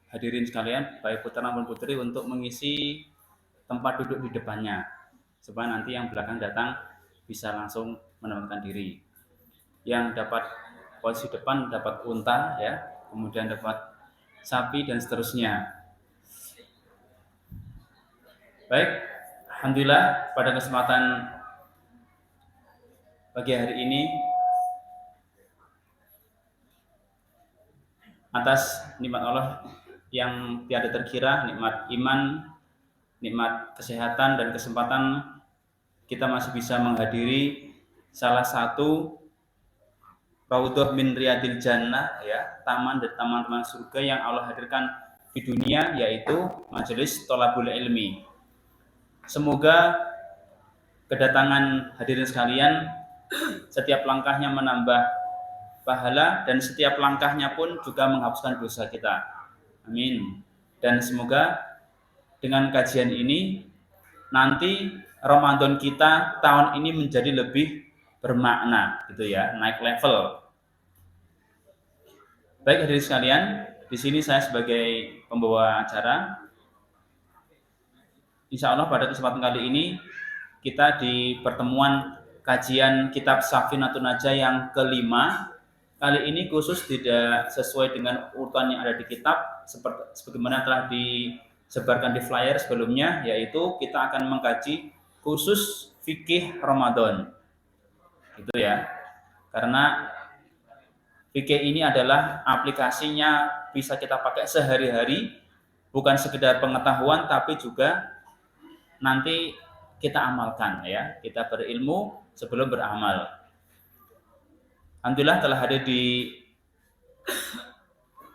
hadirin sekalian, baik putra maupun putri, untuk mengisi tempat duduk di depannya, supaya nanti yang belakang datang bisa langsung menempatkan diri. Yang dapat posisi depan dapat unta, ya, kemudian dapat sapi dan seterusnya. Baik, alhamdulillah pada kesempatan pagi hari ini, atas nikmat Allah yang tiada terkira, nikmat iman, nikmat kesehatan dan kesempatan, kita masih bisa menghadiri salah satu Raudhah min Riyadil Jannah, ya, taman dari taman-taman surga yang Allah hadirkan di dunia, yaitu majelis thalabul ilmi. Semoga kedatangan hadirin sekalian setiap langkahnya menambah pahala dan setiap langkahnya pun juga menghapuskan dosa kita. Amin. Dan semoga dengan kajian ini nanti Ramadan kita tahun ini menjadi lebih bermakna, gitu ya, naik level. Baik hadirin sekalian, di sini saya sebagai pembawa acara. Insya Allah pada kesempatan kali ini kita di pertemuan kajian kitab Safinatun Najah yang kelima. Kali ini khusus tidak sesuai dengan urutan yang ada di kitab, sebagaimana telah disebarkan di flyer sebelumnya, yaitu kita akan mengkaji khusus fikih Ramadan. Gitu ya. Karena fikih ini adalah aplikasinya bisa kita pakai sehari-hari, bukan sekedar pengetahuan tapi juga nanti kita amalkan, ya. Kita berilmu sebelum beramal. Alhamdulillah telah hadir di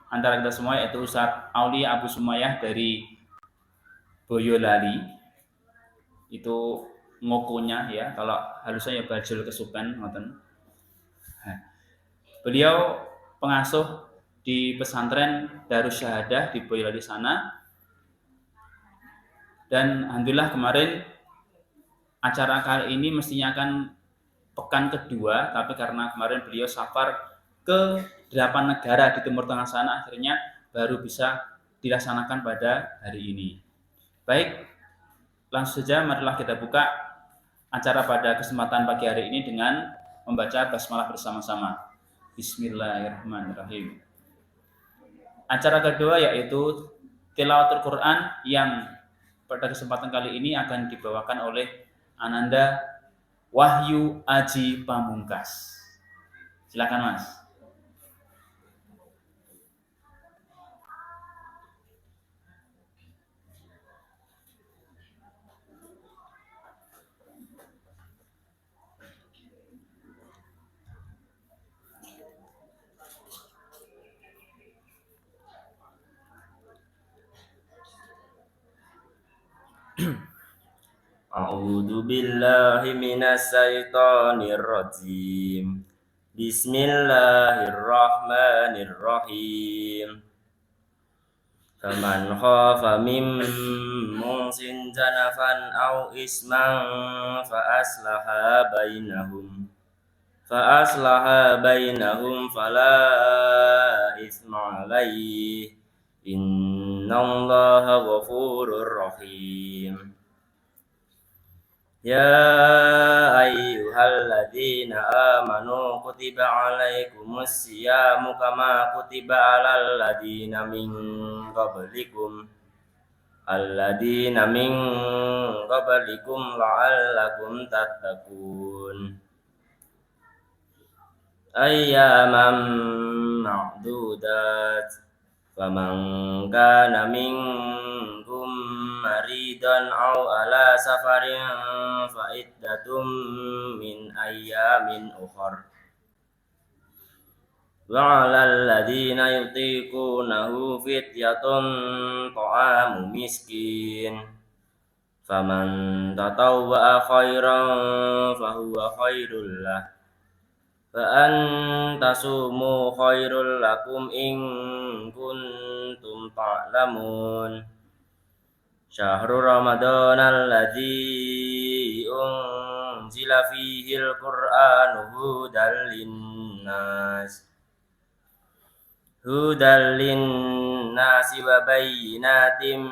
antara kita semua, yaitu Ustadz Aulia Abu Sumayyah dari Boyolali. Itu ngokonya, ya, kalau halusnya ya Bajul Kesupen, ngoten. Beliau pengasuh di pesantren Darus Syahadah di Boyolali sana. Dan alhamdulillah kemarin acara kali ini mestinya akan pekan kedua, tapi karena kemarin beliau safar ke 8 negara di Timur Tengah sana, akhirnya baru bisa dilaksanakan pada hari ini. Baik, langsung saja marilah kita buka acara pada kesempatan pagi hari ini dengan membaca basmalah bersama-sama. Bismillahirrahmanirrahim. Acara kedua yaitu tilawatul Quran yang pada kesempatan kali ini akan dibawakan oleh Ananda Wahyu Aji Pamungkas. Silakan, Mas. A'udzu billahi minas syaitonir rajim. Bismillahirrahmanirrahim. Faman khafa min musin janafan aw isman fa aslaha bainahum fala isma alaihi innallaha ghafurur rahim. Ya ayyuhalladzina amanu kutiba alaikumus siyamu kama kutiba alal ladzina min qablikum la'allakum tattaqun. Ayyaman ma'dudat. Faman kana minkum maridan aw ala safarin fa iddatum min ayyamin ukhra. Wa 'alal ladzina yutiqunahu fidyatun ta'amu miskin. Faman tatawwa'a khairan fahuwa khairul lah. Fa antasumu khairul lakum in kuntum ta'lamun. Syahrul Ramadan alladzi unzila fihi al-Qur'anu hudan linnas lin-nasi wa bayyinatin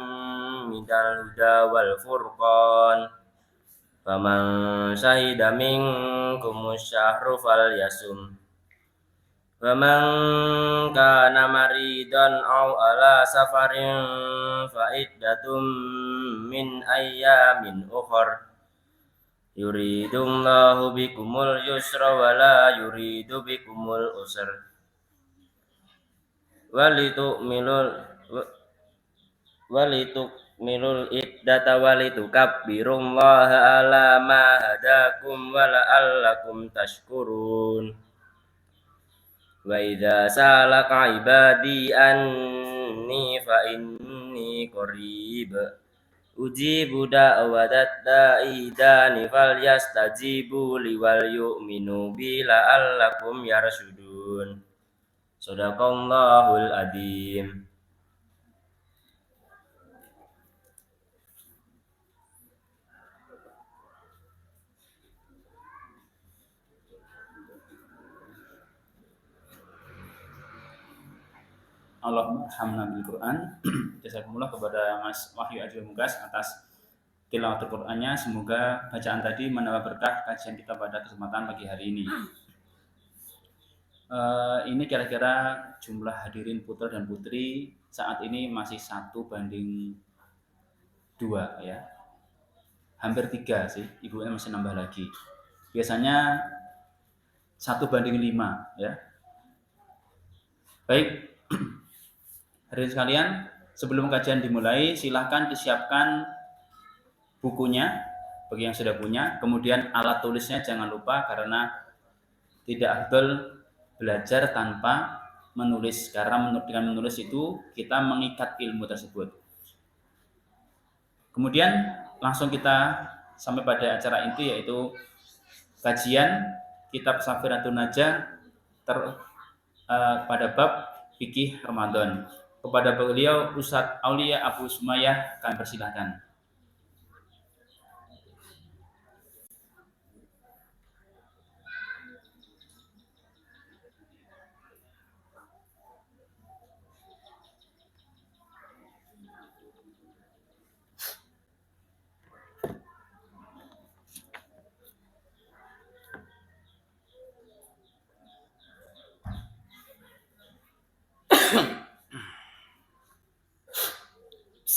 minal huda wal furqan. Faman syahida minkumus syahra falyasum. Waman kana maridan aw ala safarin fa iddatum min ayyamin ukhra. Yuridullahu bikumul yusra wa la yuridu bikumul usra. Walitukmilul iddata walitukabbirullaha ala ma hadakum wa la'allakum tashkurun. Wa idza salaka ibadi anni fa inni qarib ujibu da'watat da'i idani falyastajibu li wal yu'minu bi la'allakum yarshudun. Shadaqallahul adzim. Allahumma arhamna bil Quran. Jazakumullah kepada Mas Wahyu Adil Mugas atas tilawatul Qur'annya. Semoga bacaan tadi menambah berkah kajian kita pada kesempatan pagi hari ini. Ini kira-kira jumlah hadirin putra dan putri saat ini masih 1:2 ya. Hampir 3 sih, ibunya masih nambah lagi. Biasanya 1:5 ya. Baik. Hadirin sekalian, sebelum kajian dimulai, silahkan disiapkan bukunya bagi yang sudah punya. Kemudian alat tulisnya jangan lupa, karena tidak afdal belajar tanpa menulis. Karena dengan menulis itu kita mengikat ilmu tersebut. Kemudian langsung kita sampai pada acara inti, yaitu kajian kitab Safiratun Najah pada bab fikih Ramadan. Kepada beliau Ustadz Aulia Abu Sumayyah kami persilahkan.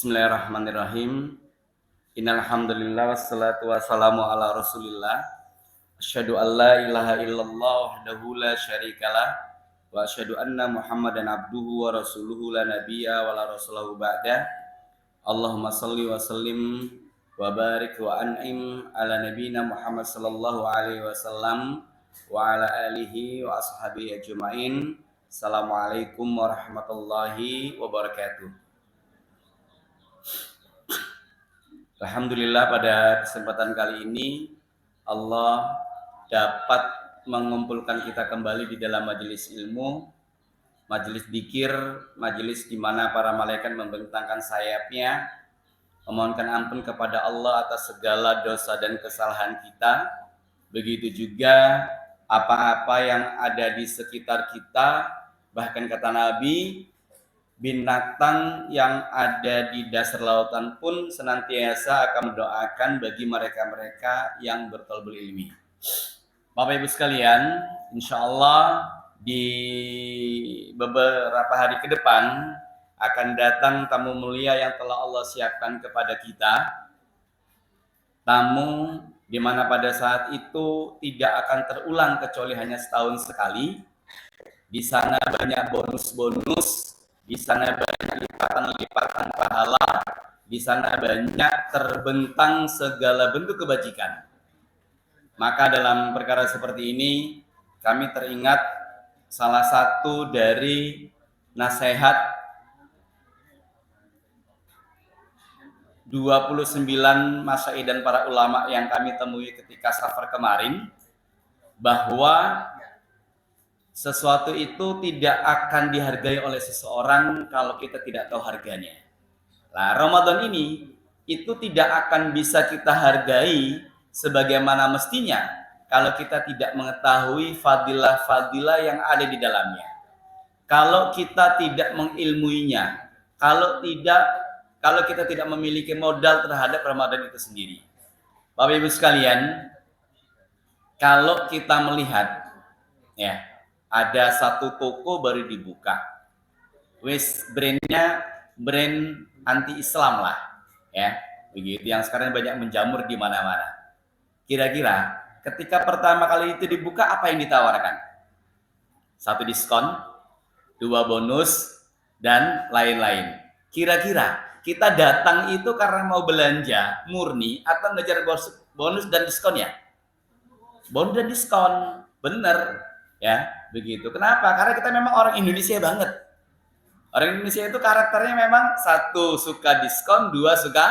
Bismillahirrahmanirrahim. Innal hamdalillah wassalatu wassalamu ala Rasulillah. Asyhadu an la ilaha illallah wahdahu la syarikalah wa asyhadu anna Muhammadan abduhu wa rasuluhu la nabiyya wa la rasulahu ba'da. Allahumma shalli wa sallim wa barik wa an'im ala nabiyyina Muhammad sallallahu alaihi wasallam wa ala alihi wa ashabihi ajmain. Assalamualaikum warahmatullahi wabarakatuh. Alhamdulillah, pada kesempatan kali ini Allah dapat mengumpulkan kita kembali di dalam majelis ilmu, majelis dzikir, majelis di mana para malaikat membentangkan sayapnya, memohonkan ampun kepada Allah atas segala dosa dan kesalahan kita. Begitu juga apa-apa yang ada di sekitar kita, bahkan kata Nabi, binatang yang ada di dasar lautan pun senantiasa akan mendoakan bagi mereka-mereka yang berthalabul ilmi. Bapak Ibu sekalian, insya Allah di beberapa hari ke depan akan datang tamu mulia yang telah Allah siapkan kepada kita. Tamu di mana pada saat itu tidak akan terulang kecuali hanya setahun sekali. Di sana banyak bonus-bonus, di sana banyak lipatan-lipatan pahala, di sana banyak terbentang segala bentuk kebajikan. Maka dalam perkara seperti ini kami teringat salah satu dari nasihat 29 masyayikh dan para ulama yang kami temui ketika safar kemarin, bahwa sesuatu itu tidak akan dihargai oleh seseorang kalau kita tidak tahu harganya. Nah, Ramadan ini itu tidak akan bisa kita hargai sebagaimana mestinya kalau kita tidak mengetahui fadilah-fadilah yang ada di dalamnya. Kalau kita tidak mengilmuinya, kalau kita tidak memiliki modal terhadap Ramadan itu sendiri. Bapak Ibu sekalian, kalau kita melihat ya, ada satu toko baru dibuka. Brandnya brand anti Islam lah, ya. Begitu yang sekarang banyak menjamur di mana-mana. Kira-kira ketika pertama kali itu dibuka, apa yang ditawarkan? 1 diskon, 2 bonus, dan lain-lain. Kira-kira kita datang itu karena mau belanja murni atau ngejar bonus dan diskon ya? Bonus dan diskon, bener ya, begitu. Kenapa? Karena kita memang orang Indonesia banget. Orang Indonesia itu karakternya memang 1 suka diskon, 2 suka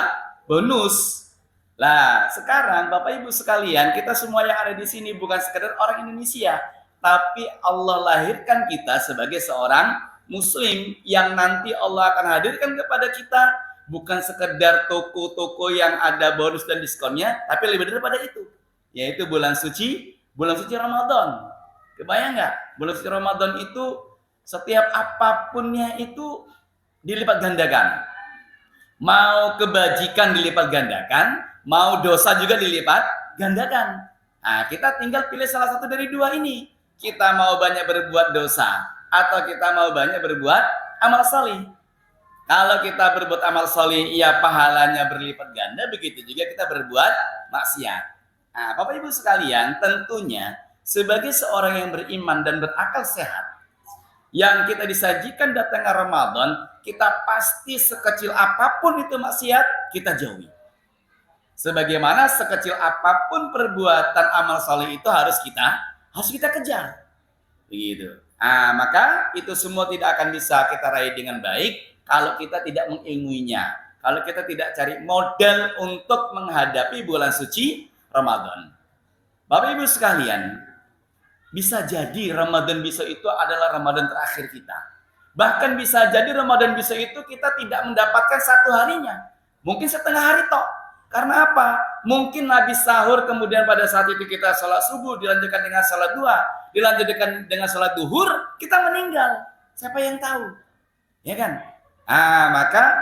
bonus. Lah, sekarang Bapak Ibu sekalian, kita semua yang ada di sini bukan sekedar orang Indonesia, tapi Allah lahirkan kita sebagai seorang Muslim yang nanti Allah akan hadirkan kepada kita bukan sekedar toko-toko yang ada bonus dan diskonnya, tapi lebih daripada itu, yaitu bulan suci Ramadan. Kebayang nggak? Bulan suci Ramadan itu setiap apapunnya itu dilipat gandakan. Mau kebajikan dilipat gandakan, mau dosa juga dilipat gandakan. Nah, kita tinggal pilih salah satu dari 2 ini. Kita mau banyak berbuat dosa atau kita mau banyak berbuat amal salih. Kalau kita berbuat amal salih, ya pahalanya berlipat ganda, begitu juga kita berbuat maksiat. Nah, Bapak Ibu sekalian, tentunya sebagai seorang yang beriman dan berakal sehat, yang kita disajikan datangnya Ramadan, kita pasti sekecil apapun itu maksiat, kita jauhi. Sebagaimana sekecil apapun perbuatan amal saleh itu harus kita kejar. Begitu. Nah, maka itu semua tidak akan bisa kita raih dengan baik kalau kita tidak mengilmuinya. Kalau kita tidak cari model untuk menghadapi bulan suci Ramadan. Bapak Ibu sekalian, bisa jadi Ramadan besok itu adalah Ramadan terakhir kita. Bahkan bisa jadi Ramadan besok itu kita tidak mendapatkan 1 harinya. Mungkin setengah hari toh. Karena apa? Mungkin habis sahur, kemudian pada saat itu kita sholat subuh, dilanjutkan dengan sholat duha, dilanjutkan dengan sholat duhur, kita meninggal. Siapa yang tahu? Ya kan? Ah, maka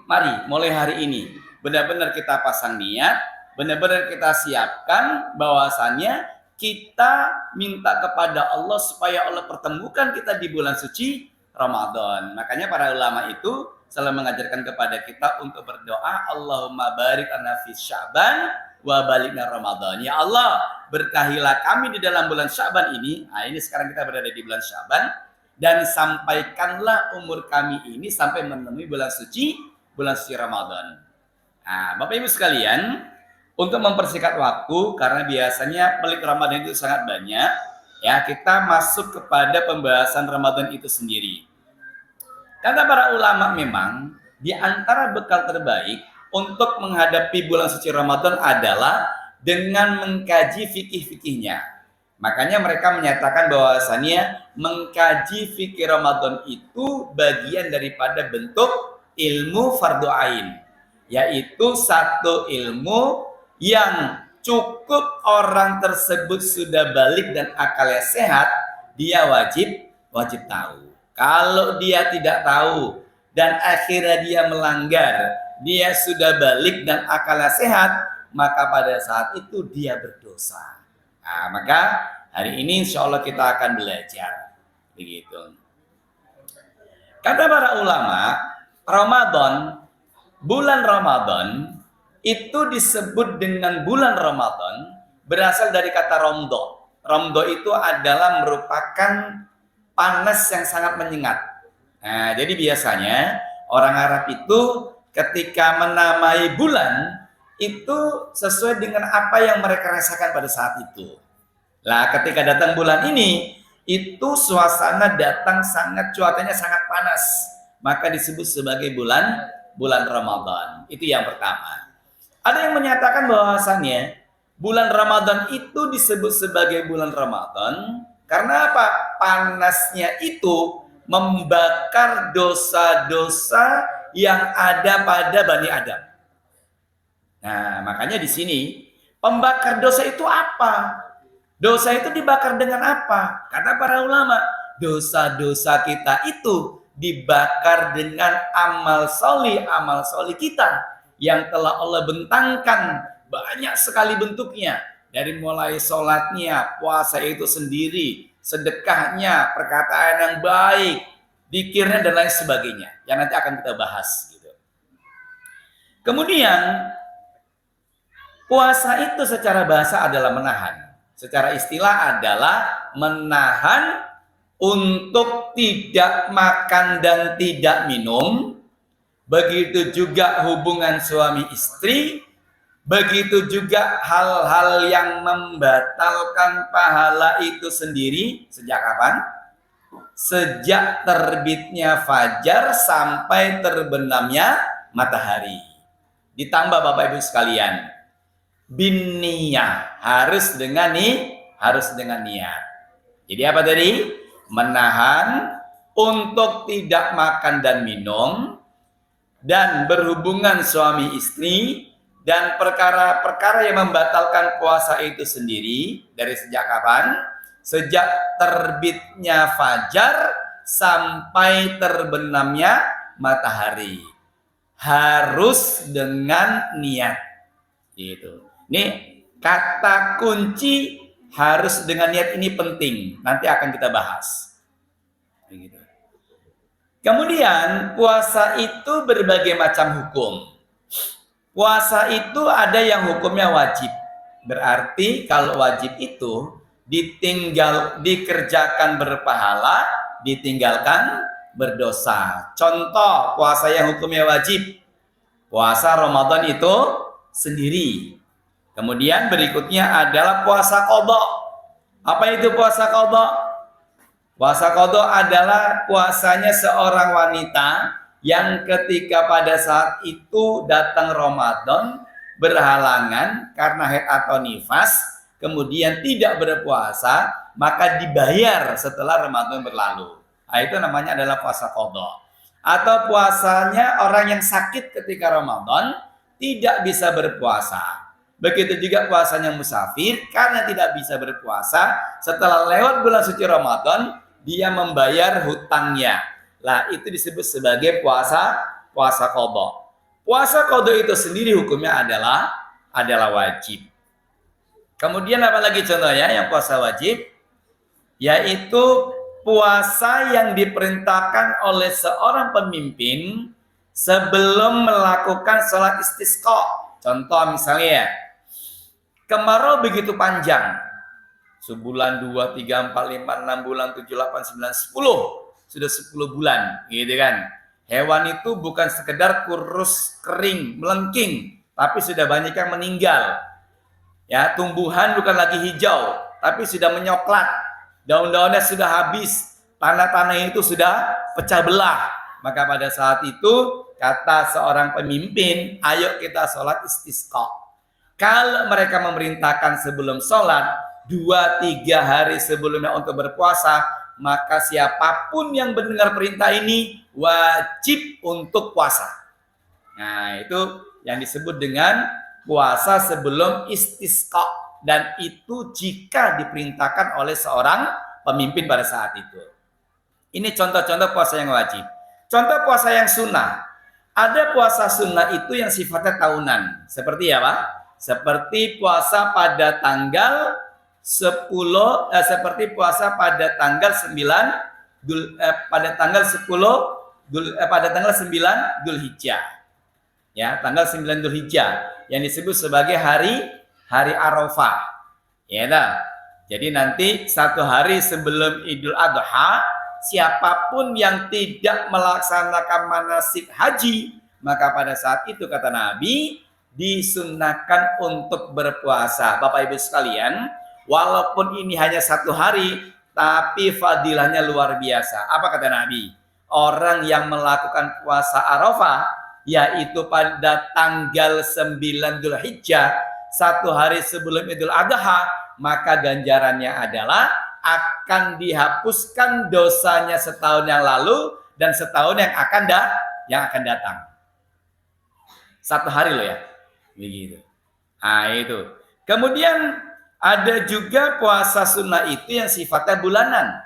mari mulai hari ini benar-benar kita pasang niat, benar-benar kita siapkan bahwasannya kita minta kepada Allah supaya Allah pertemukan kita di bulan suci Ramadan. Makanya para ulama itu selalu mengajarkan kepada kita untuk berdoa, Allahumma barik lana fi Sya'ban wa balikna Ramadan. Ya Allah, berkahilah kami di dalam bulan Sya'ban ini. Nah, ini sekarang kita berada di bulan Sya'ban, dan sampaikanlah umur kami ini sampai menemui bulan suci Ramadan. Nah, Bapak Ibu sekalian, untuk mempersingkat waktu karena biasanya pelik Ramadan itu sangat banyak, ya, kita masuk kepada pembahasan Ramadan itu sendiri. Kata para ulama, memang di antara bekal terbaik untuk menghadapi bulan suci Ramadan adalah dengan mengkaji fikih-fikihnya. Makanya mereka menyatakan bahwasannya mengkaji fikih Ramadan itu bagian daripada bentuk ilmu fardu ain, yaitu satu ilmu yang cukup orang tersebut sudah balik dan akalnya sehat, dia wajib tahu. Kalau dia tidak tahu dan akhirnya dia melanggar, dia sudah balik dan akalnya sehat, maka pada saat itu dia berdosa. Nah, maka hari ini insya Allah kita akan belajar. Begitu. Kata para ulama, bulan Ramadan itu disebut dengan bulan Ramadan berasal dari kata romdo. Romdo itu adalah merupakan panas yang sangat menyengat. Nah, jadi biasanya orang Arab itu ketika menamai bulan itu sesuai dengan apa yang mereka rasakan pada saat itu. Lah, ketika datang bulan ini, itu suasana datang cuacanya sangat panas, maka disebut sebagai bulan Ramadan. Itu yang pertama. Ada yang menyatakan bahwasannya bulan Ramadan itu disebut sebagai bulan Ramadan karena apa? Panasnya itu membakar dosa-dosa yang ada pada Bani Adam. Nah, makanya di sini pembakar dosa itu apa? Dosa itu dibakar dengan apa? Kata para ulama, dosa-dosa kita itu dibakar dengan amal soli kita yang telah Allah bentangkan banyak sekali bentuknya, dari mulai sholatnya, puasa itu sendiri, sedekahnya, perkataan yang baik, zikirnya dan lain sebagainya yang nanti akan kita bahas gitu. Kemudian puasa itu secara bahasa adalah menahan, secara istilah adalah menahan untuk tidak makan dan tidak minum. Begitu juga hubungan suami istri, begitu juga hal-hal yang membatalkan pahala itu sendiri. Sejak kapan? Sejak terbitnya fajar sampai terbenamnya matahari. Ditambah Bapak Ibu sekalian, binniyah, harus dengan niat. Jadi apa tadi? Menahan untuk tidak makan dan minum, dan berhubungan suami istri, dan perkara-perkara yang membatalkan puasa itu sendiri. Dari sejak kapan? Sejak terbitnya fajar sampai terbenamnya matahari. Harus dengan niat. Gitu. Ini kata kunci harus dengan niat ini penting. Nanti akan kita bahas. Begitu. Kemudian puasa itu berbagai macam hukum. Puasa itu ada yang hukumnya wajib. Berarti kalau wajib itu dikerjakan berpahala, ditinggalkan berdosa. Contoh puasa yang hukumnya wajib. Puasa Ramadan itu sendiri. Kemudian berikutnya adalah puasa qadha. Apa itu puasa qadha? Puasa qadha adalah puasanya seorang wanita yang ketika pada saat itu datang Ramadan berhalangan karena haid atau nifas, kemudian tidak berpuasa, maka dibayar setelah Ramadan berlalu. Nah, itu namanya adalah puasa qadha. Atau puasanya orang yang sakit ketika Ramadan tidak bisa berpuasa. Begitu juga puasanya musafir, karena tidak bisa berpuasa, setelah lewat bulan suci Ramadan, dia membayar hutangnya. Lah itu disebut sebagai puasa qadha. Puasa qadha itu sendiri hukumnya adalah wajib. Kemudian apa lagi contohnya yang puasa wajib? Yaitu puasa yang diperintahkan oleh seorang pemimpin sebelum melakukan sholat istisqa. Contoh misalnya, kemarau begitu panjang, sebulan, 2, 3, 4, 5, 6 bulan, 7, 8, 9, 10. Sudah 10 bulan, gitu kan. Hewan itu bukan sekedar kurus, kering, melengking, tapi sudah banyak yang meninggal. Ya, tumbuhan bukan lagi hijau, tapi sudah menyoklat. Daun-daunnya sudah habis, tanah-tanah itu sudah pecah belah. Maka pada saat itu, kata seorang pemimpin, ayo kita sholat istisqa. Kalau mereka memerintahkan sebelum sholat, 2-3 hari sebelumnya untuk berpuasa, maka siapapun yang mendengar perintah ini wajib untuk puasa. Nah, itu yang disebut dengan puasa sebelum istisqa, dan itu jika diperintahkan oleh seorang pemimpin pada saat itu. Ini contoh-contoh puasa yang wajib. Contoh puasa yang sunnah. Ada puasa sunnah itu yang sifatnya tahunan. Seperti apa? Seperti puasa pada tanggal 10, seperti puasa pada tanggal 9 pada tanggal 10 pada tanggal 9 Dzulhijjah. Ya, tanggal 9 Dzulhijjah yang disebut sebagai hari Arafah. Ya, dah. Jadi nanti 1 hari sebelum Idul Adha, siapapun yang tidak melaksanakan manasik haji, maka pada saat itu kata Nabi disunnahkan untuk berpuasa. Bapak Ibu sekalian, walaupun ini hanya 1 hari, tapi fadilahnya luar biasa. Apa kata Nabi? Orang yang melakukan puasa Arafah, yaitu pada tanggal 9 Dzulhijjah, 1 hari sebelum Idul Adha, maka ganjarannya adalah akan dihapuskan dosanya setahun yang lalu dan setahun yang akan datang. 1 hari loh ya. Begitu. Nah, itu. Kemudian ada juga puasa sunnah itu yang sifatnya bulanan,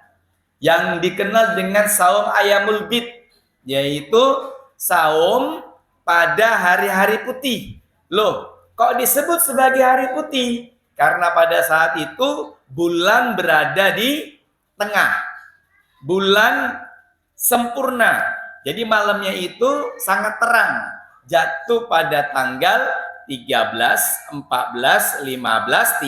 yang dikenal dengan saum ayamul bid. yaitu saum pada hari-hari putih. Loh, kok disebut sebagai hari putih? Karena pada saat itu bulan berada di tengah. Bulan sempurna. Jadi malamnya itu sangat terang. Jatuh pada tanggal 13, 14, 15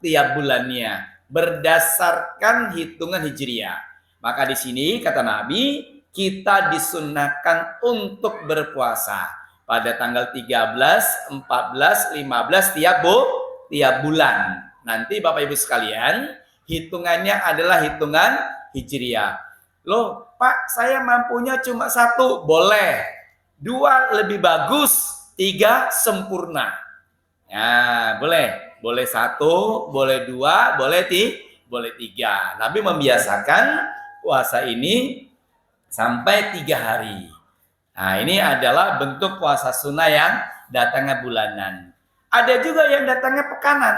tiap bulannya berdasarkan hitungan Hijriah. Maka di sini kata Nabi, kita disunnahkan untuk berpuasa pada tanggal 13, 14, 15 tiap bulan. Nanti Bapak Ibu sekalian, hitungannya adalah hitungan Hijriah. Loh, Pak, saya mampunya cuma 1, boleh. 2 lebih bagus, 3 sempurna. Ya, boleh. Boleh 1, boleh 2, boleh 3. Nabi membiasakan puasa ini sampai 3 hari. Nah, ini adalah bentuk puasa sunnah yang datangnya bulanan. Ada juga yang datangnya pekanan.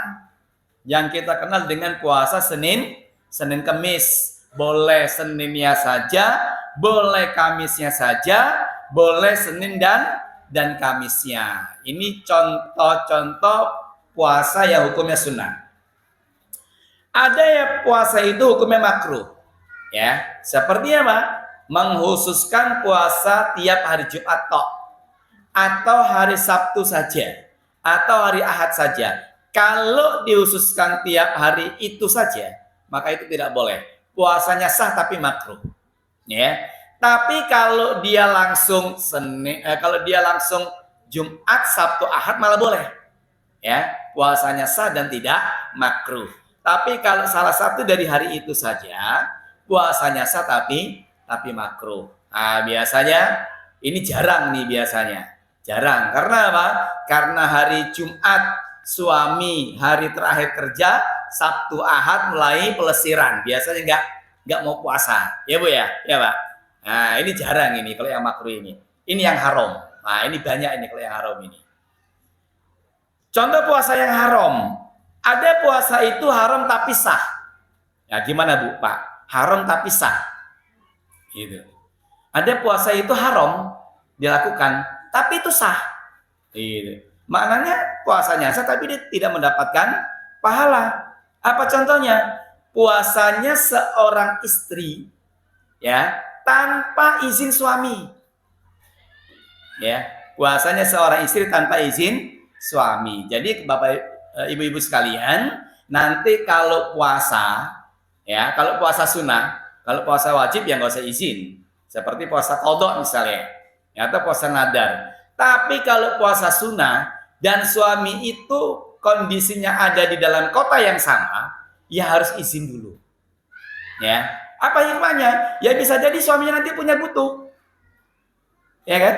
Yang kita kenal dengan puasa Senin Kemis. Boleh Seninnya saja, boleh Kamisnya saja, boleh Senin dan Kamisnya. Ini contoh-contoh puasa yang hukumnya sunnah. Ada yang puasa itu hukumnya makruh. Ya, seperti apa? Menghususkan puasa tiap hari Jumat tok, atau hari Sabtu saja, atau hari Ahad saja. Kalau dihususkan tiap hari itu saja, maka itu tidak boleh. Puasanya sah tapi makruh. Ya. Tapi kalau dia langsung Jumat, Sabtu, Ahad malah boleh. Ya, puasanya sah dan tidak makruh. Tapi kalau salah satu dari hari itu saja, puasanya sah tapi makruh. Nah, biasanya ini jarang nih biasanya. Jarang. Karena apa? Karena hari Jumat suami hari terakhir kerja, Sabtu Ahad mulai pelesiran. Biasanya nggak mau puasa. Ya Bu ya? Ya Pak. Nah, ini jarang ini kalau yang makruh ini. Ini yang haram. Nah, ini banyak ini kalau yang haram ini. Contoh puasa yang haram. Ada puasa itu haram tapi sah. Ya gimana Bu, Pak? Haram tapi sah. Gitu. Ada puasa itu haram dilakukan tapi itu sah. Gitu. Maknanya puasanya sah tapi dia tidak mendapatkan pahala. Apa contohnya? Puasanya seorang istri ya tanpa izin suami. Ya, puasanya seorang istri tanpa izin suami. Jadi Bapak Ibu-ibu sekalian, nanti kalau puasa ya, kalau puasa sunnah, kalau puasa wajib ya nggak usah izin. Seperti puasa qadha misalnya, ya, atau puasa nadar. Tapi kalau puasa sunnah dan suami itu kondisinya ada di dalam kota yang sama, ya harus izin dulu. Ya, apa hikmahnya? Ya bisa jadi suaminya nanti punya butuh, ya kan?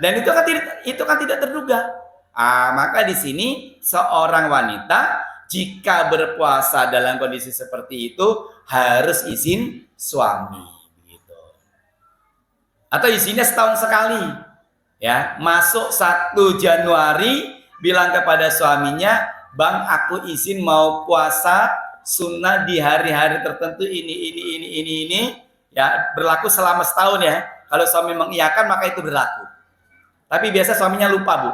Dan itu kan tidak terduga. Maka di sini seorang wanita jika berpuasa dalam kondisi seperti itu harus izin suami, gitu. Atau izinnya setahun sekali, ya. Masuk 1 Januari bilang kepada suaminya, Bang, aku izin mau puasa sunnah di hari-hari tertentu ini, ya, berlaku selama setahun ya. Kalau suami mengiyakan maka itu berlaku. Tapi biasa suaminya lupa Bu.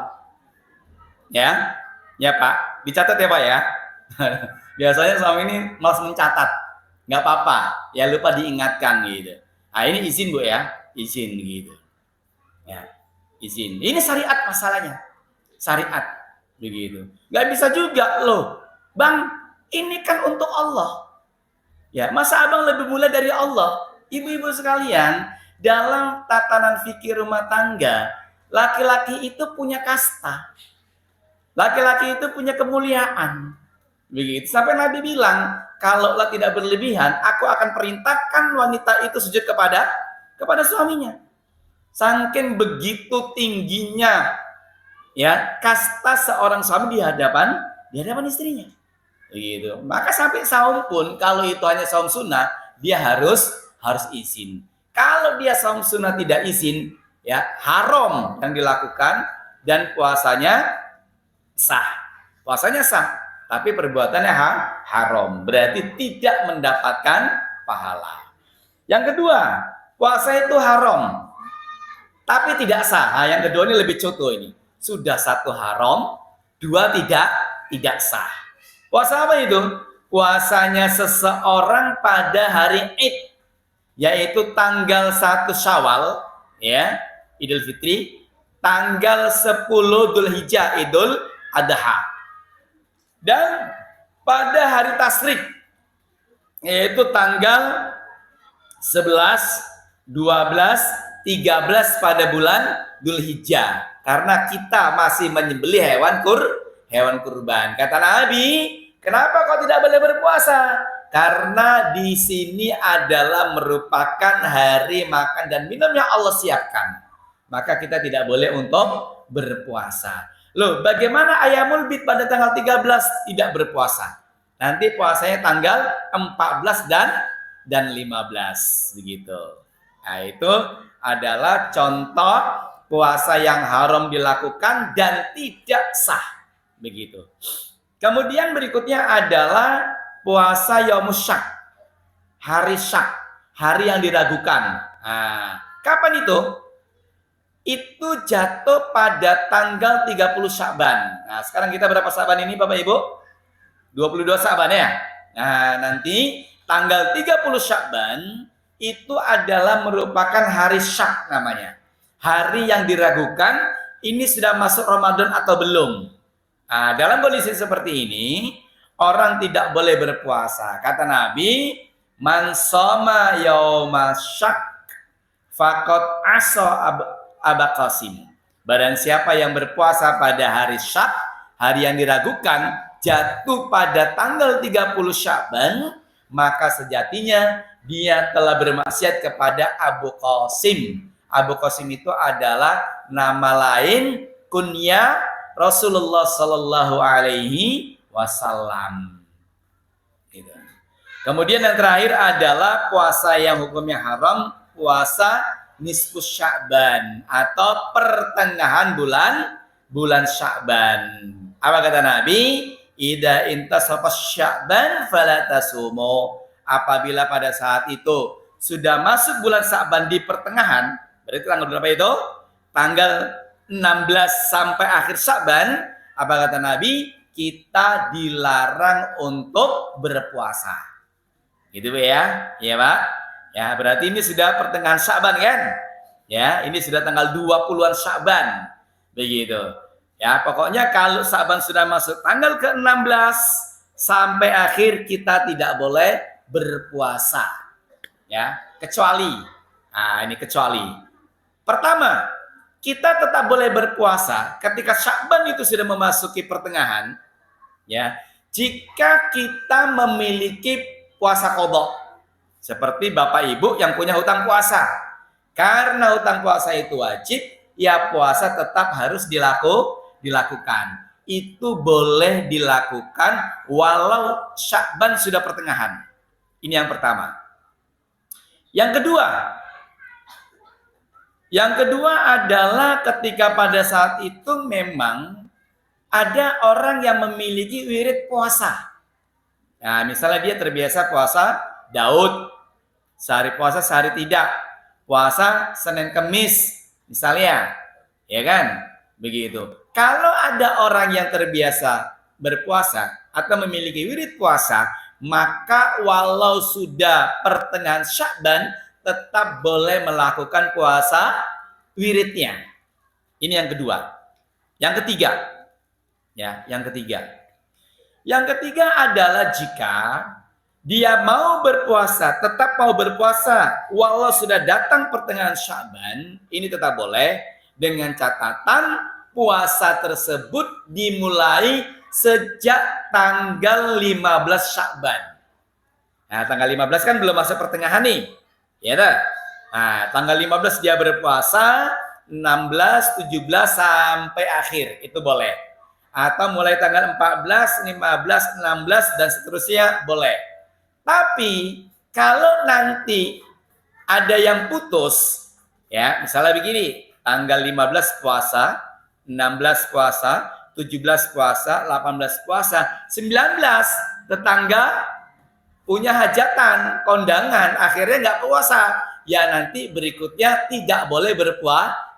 Ya Pak, dicatat ya Pak ya. Biasanya suami ini malas mencatat, nggak apa-apa, ya lupa diingatkan gitu. Nah ini izin Bu ya, izin gitu. Ya, izin. Ini syariat masalahnya, syariat begitu. Nggak bisa juga loh, Bang, ini kan untuk Allah. Ya, masa abang lebih mulia dari Allah? Ibu-ibu sekalian, dalam tatanan fikih rumah tangga, laki-laki itu punya kasta. Laki-laki itu punya kemuliaan. Begitu. Sampai Nabi bilang, kalaulah tidak berlebihan, aku akan perintahkan wanita itu sujud kepada suaminya. Saking begitu tingginya ya kasta seorang suami di hadapan istrinya. Begitu. Maka sampai saum pun kalau itu hanya saum sunnah, dia harus izin. Kalau dia saum sunnah tidak izin, ya haram yang dilakukan dan puasanya sah. Puasanya sah, tapi perbuatannya haram. Berarti tidak mendapatkan pahala. Yang kedua, puasa itu haram tapi tidak sah. Nah, yang kedua ini lebih contoh ini. Sudah satu haram, dua tidak sah. Puasa apa itu? Puasanya seseorang pada hari Id, yaitu tanggal 1 Syawal, ya, Idul Fitri, tanggal 10 Dzulhijjah, Idul Adha. Dan pada hari Tasyrik, yaitu tanggal 11, 12, 13 pada bulan Dzulhijjah. Karena kita masih menyembelih hewan kurban. Kata Nabi, kenapa kau tidak boleh berpuasa? Karena di sini adalah merupakan hari makan dan minum yang Allah siapkan. Maka kita tidak boleh untuk berpuasa. Loh, bagaimana Ayamul Bid pada tanggal 13 tidak berpuasa? Nanti puasanya tanggal 14 dan 15 begitu. Nah, itu adalah contoh puasa yang haram dilakukan dan tidak sah begitu. Kemudian berikutnya adalah puasa Yaumus Syak, hari Syak, hari yang diragukan. Nah, kapan itu? Itu jatuh pada tanggal 30 Sya'ban. Nah, sekarang kita berapa Sya'ban ini Bapak Ibu? 22 Sya'ban ya. Nah, nanti tanggal 30 Sya'ban itu adalah merupakan hari Syak namanya. Hari yang diragukan ini sudah masuk Ramadan atau belum. Nah, dalam kondisi seperti ini, orang tidak boleh berpuasa. Kata Nabi, man shoma yauma syak faqad asa Aba Qasim. Barang siapa yang berpuasa pada hari Syak, hari yang diragukan, jatuh pada tanggal 30 Sya'ban, maka sejatinya dia telah bermaksiat kepada Abu Qasim. Abu Qasim itu adalah nama lain kunya Rasulullah Sallallahu Alaihi Wasallam. Gitu. Kemudian yang terakhir adalah puasa yang hukumnya haram, puasa nisfus Sya'ban atau pertengahan bulan Sya'ban. Apa kata Nabi? Idza intasafa Sya'ban fala tasumu. Apabila pada saat itu sudah masuk bulan Sya'ban di pertengahan, berarti tanggal berapa itu? Tanggal 16 sampai akhir Sya'ban, apa kata Nabi? Kita dilarang untuk berpuasa. Gitu ya? Iya, Pak? Ya, berarti ini sudah pertengahan Sya'ban kan? Ya, ini sudah tanggal 20-an Sya'ban. Begitu. Ya, pokoknya kalau Sya'ban sudah masuk tanggal ke-16 sampai akhir kita tidak boleh berpuasa. Ya, kecuali. Nah, ini kecuali. Pertama, kita tetap boleh berpuasa ketika Sya'ban itu sudah memasuki pertengahan, ya. Jika kita memiliki puasa qadha. Seperti Bapak Ibu yang punya hutang puasa. Karena hutang puasa itu wajib, ya puasa tetap harus dilakukan. Itu boleh dilakukan walau Sya'ban sudah pertengahan. Ini yang pertama. Yang kedua adalah ketika pada saat itu memang ada orang yang memiliki wirid puasa. Nah, misalnya dia terbiasa puasa Daud, sehari puasa sehari tidak, puasa Senin Kemis misalnya, ya kan? Begitu. Kalau ada orang yang terbiasa berpuasa atau memiliki wirid puasa, maka walau sudah pertengahan Sya'ban tetap boleh melakukan puasa wiridnya. Ini yang kedua. Yang ketiga. Ya, yang ketiga. Yang ketiga adalah jika dia mau berpuasa, tetap mau berpuasa walau sudah datang pertengahan Sya'ban, ini tetap boleh dengan catatan puasa tersebut dimulai sejak tanggal 15 Sya'ban. Nah, tanggal 15 kan belum masuk pertengahan nih. Ya dah. Nah, tanggal 15 dia berpuasa, 16, 17 sampai akhir. Itu boleh. Atau mulai tanggal 14, 15, 16 dan seterusnya boleh. Tapi kalau nanti ada yang putus, ya, misalnya begini, tanggal 15 puasa, 16 puasa, 17 puasa, 18 puasa, 19 tetangga punya hajatan, kondangan, akhirnya nggak puasa. Ya nanti berikutnya tidak boleh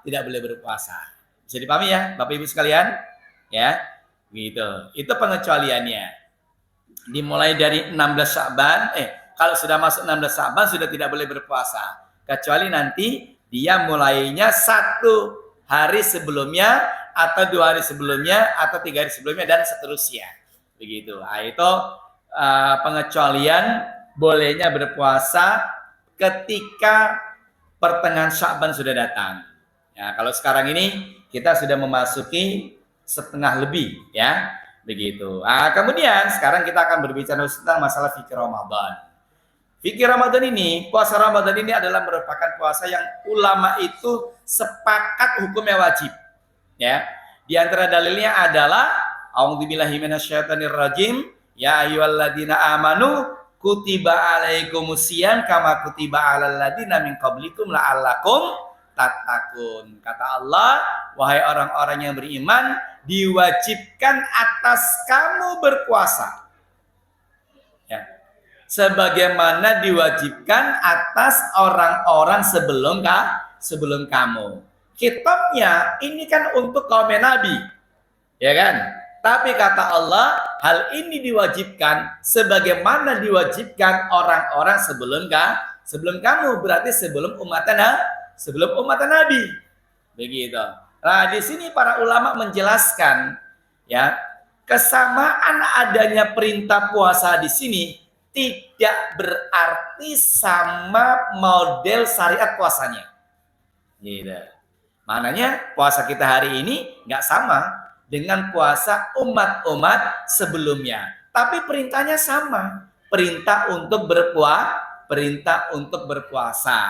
tidak boleh berpuasa. Bisa dipahami ya, Bapak Ibu sekalian? Ya, gitu. Itu pengecualiannya. Dimulai dari 16 Sya'ban, kalau sudah masuk 16 Sya'ban sudah tidak boleh berpuasa. Kecuali nanti dia mulainya 1 hari sebelumnya, atau 2 hari sebelumnya, atau 3 hari sebelumnya, dan seterusnya. Begitu. Nah, itu pengecualian bolehnya berpuasa ketika pertengahan Sya'ban sudah datang. Ya, kalau sekarang ini kita sudah memasuki setengah lebih, ya, begitu. Nah, kemudian sekarang kita akan berbicara tentang masalah fikih Ramadan. Fikih Ramadan ini, puasa Ramadan ini adalah merupakan puasa yang ulama itu sepakat hukumnya wajib. Ya, di antara dalilnya adalah A'udzubillahi minasyaitonirrajim, ya ayyuhalladzina amanu kutiba alaikumusiyam kama kutiba alal ladzina min qablikum la'allakum tattaqun. Kata Allah, wahai orang-orang yang beriman, diwajibkan atas kamu berpuasa. Ya. Sebagaimana diwajibkan atas orang-orang sebelum kamu. Kitabnya ini kan untuk kaum Nabi. Ya kan? Tapi kata Allah, hal ini diwajibkan sebagaimana diwajibkan orang-orang sebelum kamu, berarti sebelum umat Nabi. Begitu. Nah, di sini para ulama menjelaskan ya, kesamaan adanya perintah puasa di sini tidak berarti sama model syariat puasanya. Gitu. Maknanya puasa kita hari ini nggak sama dengan puasa umat-umat sebelumnya. Tapi perintahnya sama. Perintah untuk berpuasa.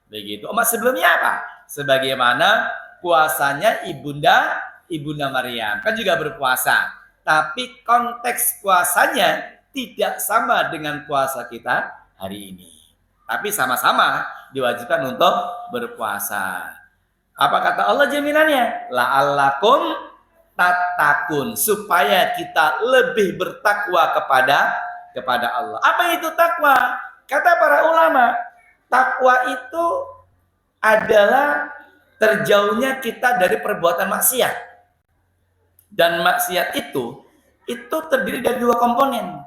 Begitu. Umat sebelumnya apa? Sebagaimana puasanya Ibunda Maryam. Kan juga berpuasa. Tapi konteks puasanya tidak sama dengan puasa kita hari ini. Tapi sama-sama diwajibkan untuk berpuasa. Apa kata Allah jaminannya? La'allakum tattaqun, supaya kita lebih bertakwa kepada Allah. Apa itu takwa? Kata para ulama, takwa itu adalah terjauhnya kita dari perbuatan maksiat. Dan maksiat itu terdiri dari 2 komponen.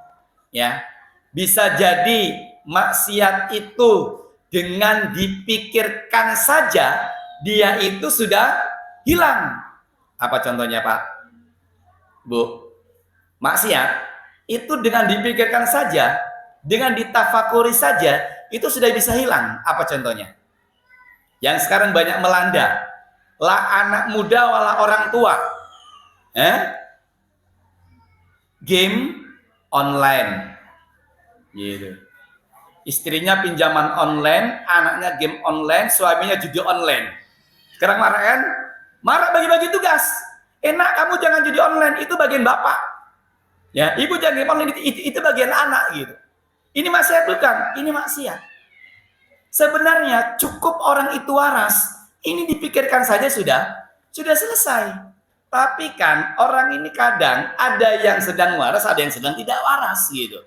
Ya. Bisa jadi maksiat itu dengan dipikirkan saja dia itu sudah hilang. Apa contohnya, Pak? Bu? Maksiat itu dengan dipikirkan saja, dengan ditafakuri saja, itu sudah bisa hilang. Apa contohnya? Yang sekarang banyak melanda. Lah anak muda wala orang tua. Game online. Gitu. Istrinya pinjaman online, anaknya game online, suaminya judi online. Sekarang marah kan? Marah bagi-bagi tugas. Enak kamu jangan judi online, itu bagian bapak. Ya, ibu jangan game online, itu bagian anak gitu. Ini maksiat bukan? Ini maksiat. Sebenarnya cukup orang itu waras. Ini dipikirkan saja sudah selesai. Tapi kan orang ini kadang ada yang sedang waras, ada yang sedang tidak waras gitu.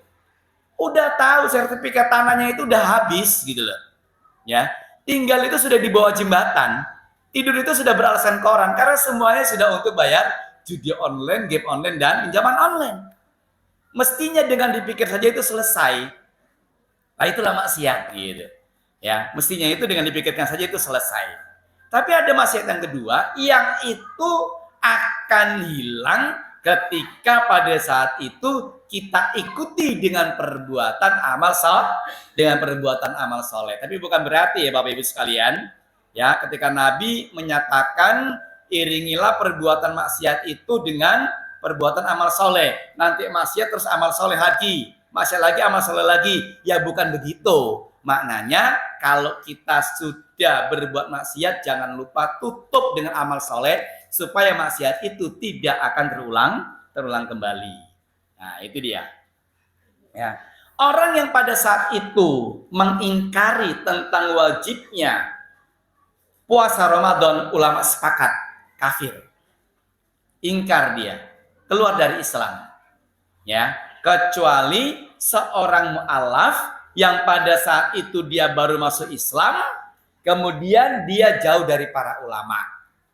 Udah tahu sertifikat tanahnya itu udah habis gitu loh. Ya, tinggal itu sudah di bawah jembatan. Tidur itu sudah beralasan koran karena semuanya sudah untuk bayar judi online, game online, dan pinjaman online. Mestinya dengan dipikir saja itu selesai. Nah, itulah maksiat gitu. Ya, mestinya itu dengan dipikirkan saja itu selesai. Tapi ada maksiat yang kedua yang itu akan hilang ketika pada saat itu kita ikuti dengan perbuatan amal soleh. Tapi bukan berarti ya Bapak Ibu sekalian, ya, ketika Nabi menyatakan iringilah perbuatan maksiat itu dengan perbuatan amal soleh. Nanti maksiat terus amal soleh lagi, maksiat lagi amal soleh lagi. Ya bukan begitu. Maknanya kalau kita sudah berbuat maksiat, jangan lupa tutup dengan amal soleh supaya maksiat itu tidak akan terulang kembali. Nah, itu dia. Ya. Orang yang pada saat itu mengingkari tentang wajibnya puasa Ramadan, ulama sepakat kafir. Ingkar dia, keluar dari Islam. Ya, kecuali seorang mu'alaf yang pada saat itu dia baru masuk Islam, kemudian dia jauh dari para ulama.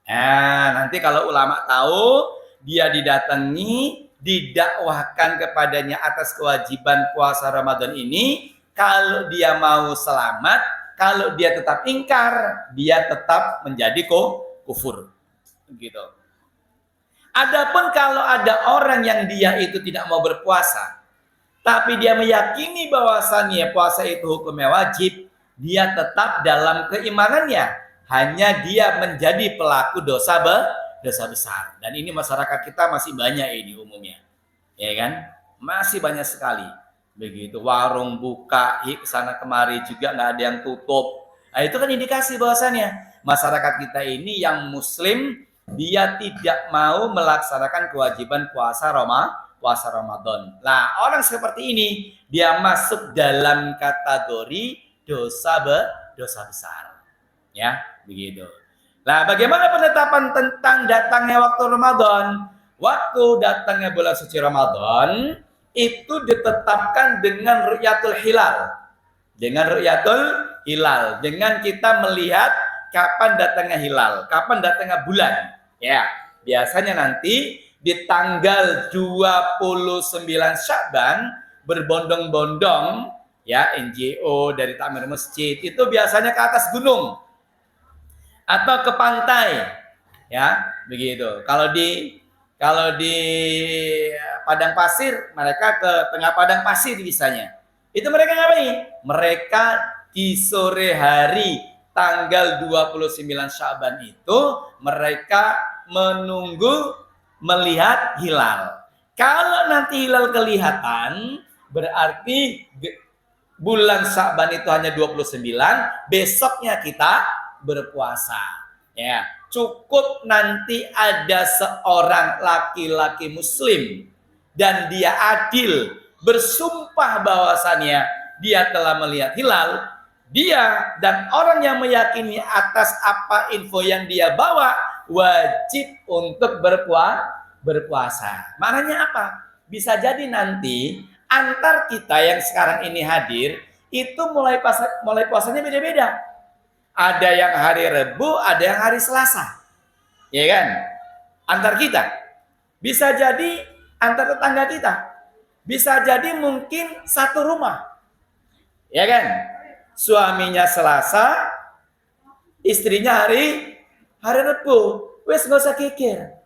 Nah, nanti kalau ulama tahu, dia didatangi, didakwahkan kepadanya atas kewajiban puasa Ramadan ini, kalau dia mau selamat, kalau dia tetap ingkar, dia tetap menjadi kufur. Gitu. Adapun kalau ada orang yang dia itu tidak mau berpuasa, tapi dia meyakini bahwasannya puasa itu hukumnya wajib, dia tetap dalam keimanannya. Hanya dia menjadi pelaku dosa besar. Dan ini masyarakat kita masih banyak ini umumnya. Ya kan? Masih banyak sekali. Begitu, warung buka, sana kemari juga nggak ada yang tutup. Nah, itu kan indikasi bahwasannya masyarakat kita ini yang muslim, dia tidak mau melaksanakan kewajiban puasa Ramadan. Nah, orang seperti ini dia masuk dalam kategori dosa besar. Ya, begitu. Nah, bagaimana penetapan tentang datangnya waktu Ramadan? Waktu datangnya bulan suci Ramadan itu ditetapkan dengan ru'yatul hilal. Dengan kita melihat kapan datangnya hilal, kapan datangnya bulan. Ya, biasanya nanti di tanggal 29 Sya'ban berbondong-bondong ya NGO dari takmir masjid itu biasanya ke atas gunung atau ke pantai, ya begitu. Kalau di padang pasir, mereka ke tengah padang pasir biasanya. Itu mereka ngapain? Mereka di sore hari tanggal 29 Sya'ban itu mereka menunggu melihat hilal. Kalau nanti hilal kelihatan, berarti bulan Sya'ban itu hanya 29, besoknya kita berpuasa. Ya, cukup nanti ada seorang laki-laki muslim dan dia adil bersumpah bahwasannya dia telah melihat hilal, dia dan orang yang meyakini atas apa info yang dia bawa wajib untuk berpuasa. Maknanya apa? Bisa jadi nanti antar kita yang sekarang ini hadir itu mulai puasanya beda-beda. Ada yang hari Rabu, ada yang hari Selasa. Ya kan? Antar kita. Bisa jadi antar tetangga kita. Bisa jadi mungkin satu rumah. Ya kan? Suaminya Selasa, istrinya hari Rabu. Wes gak usah kikir.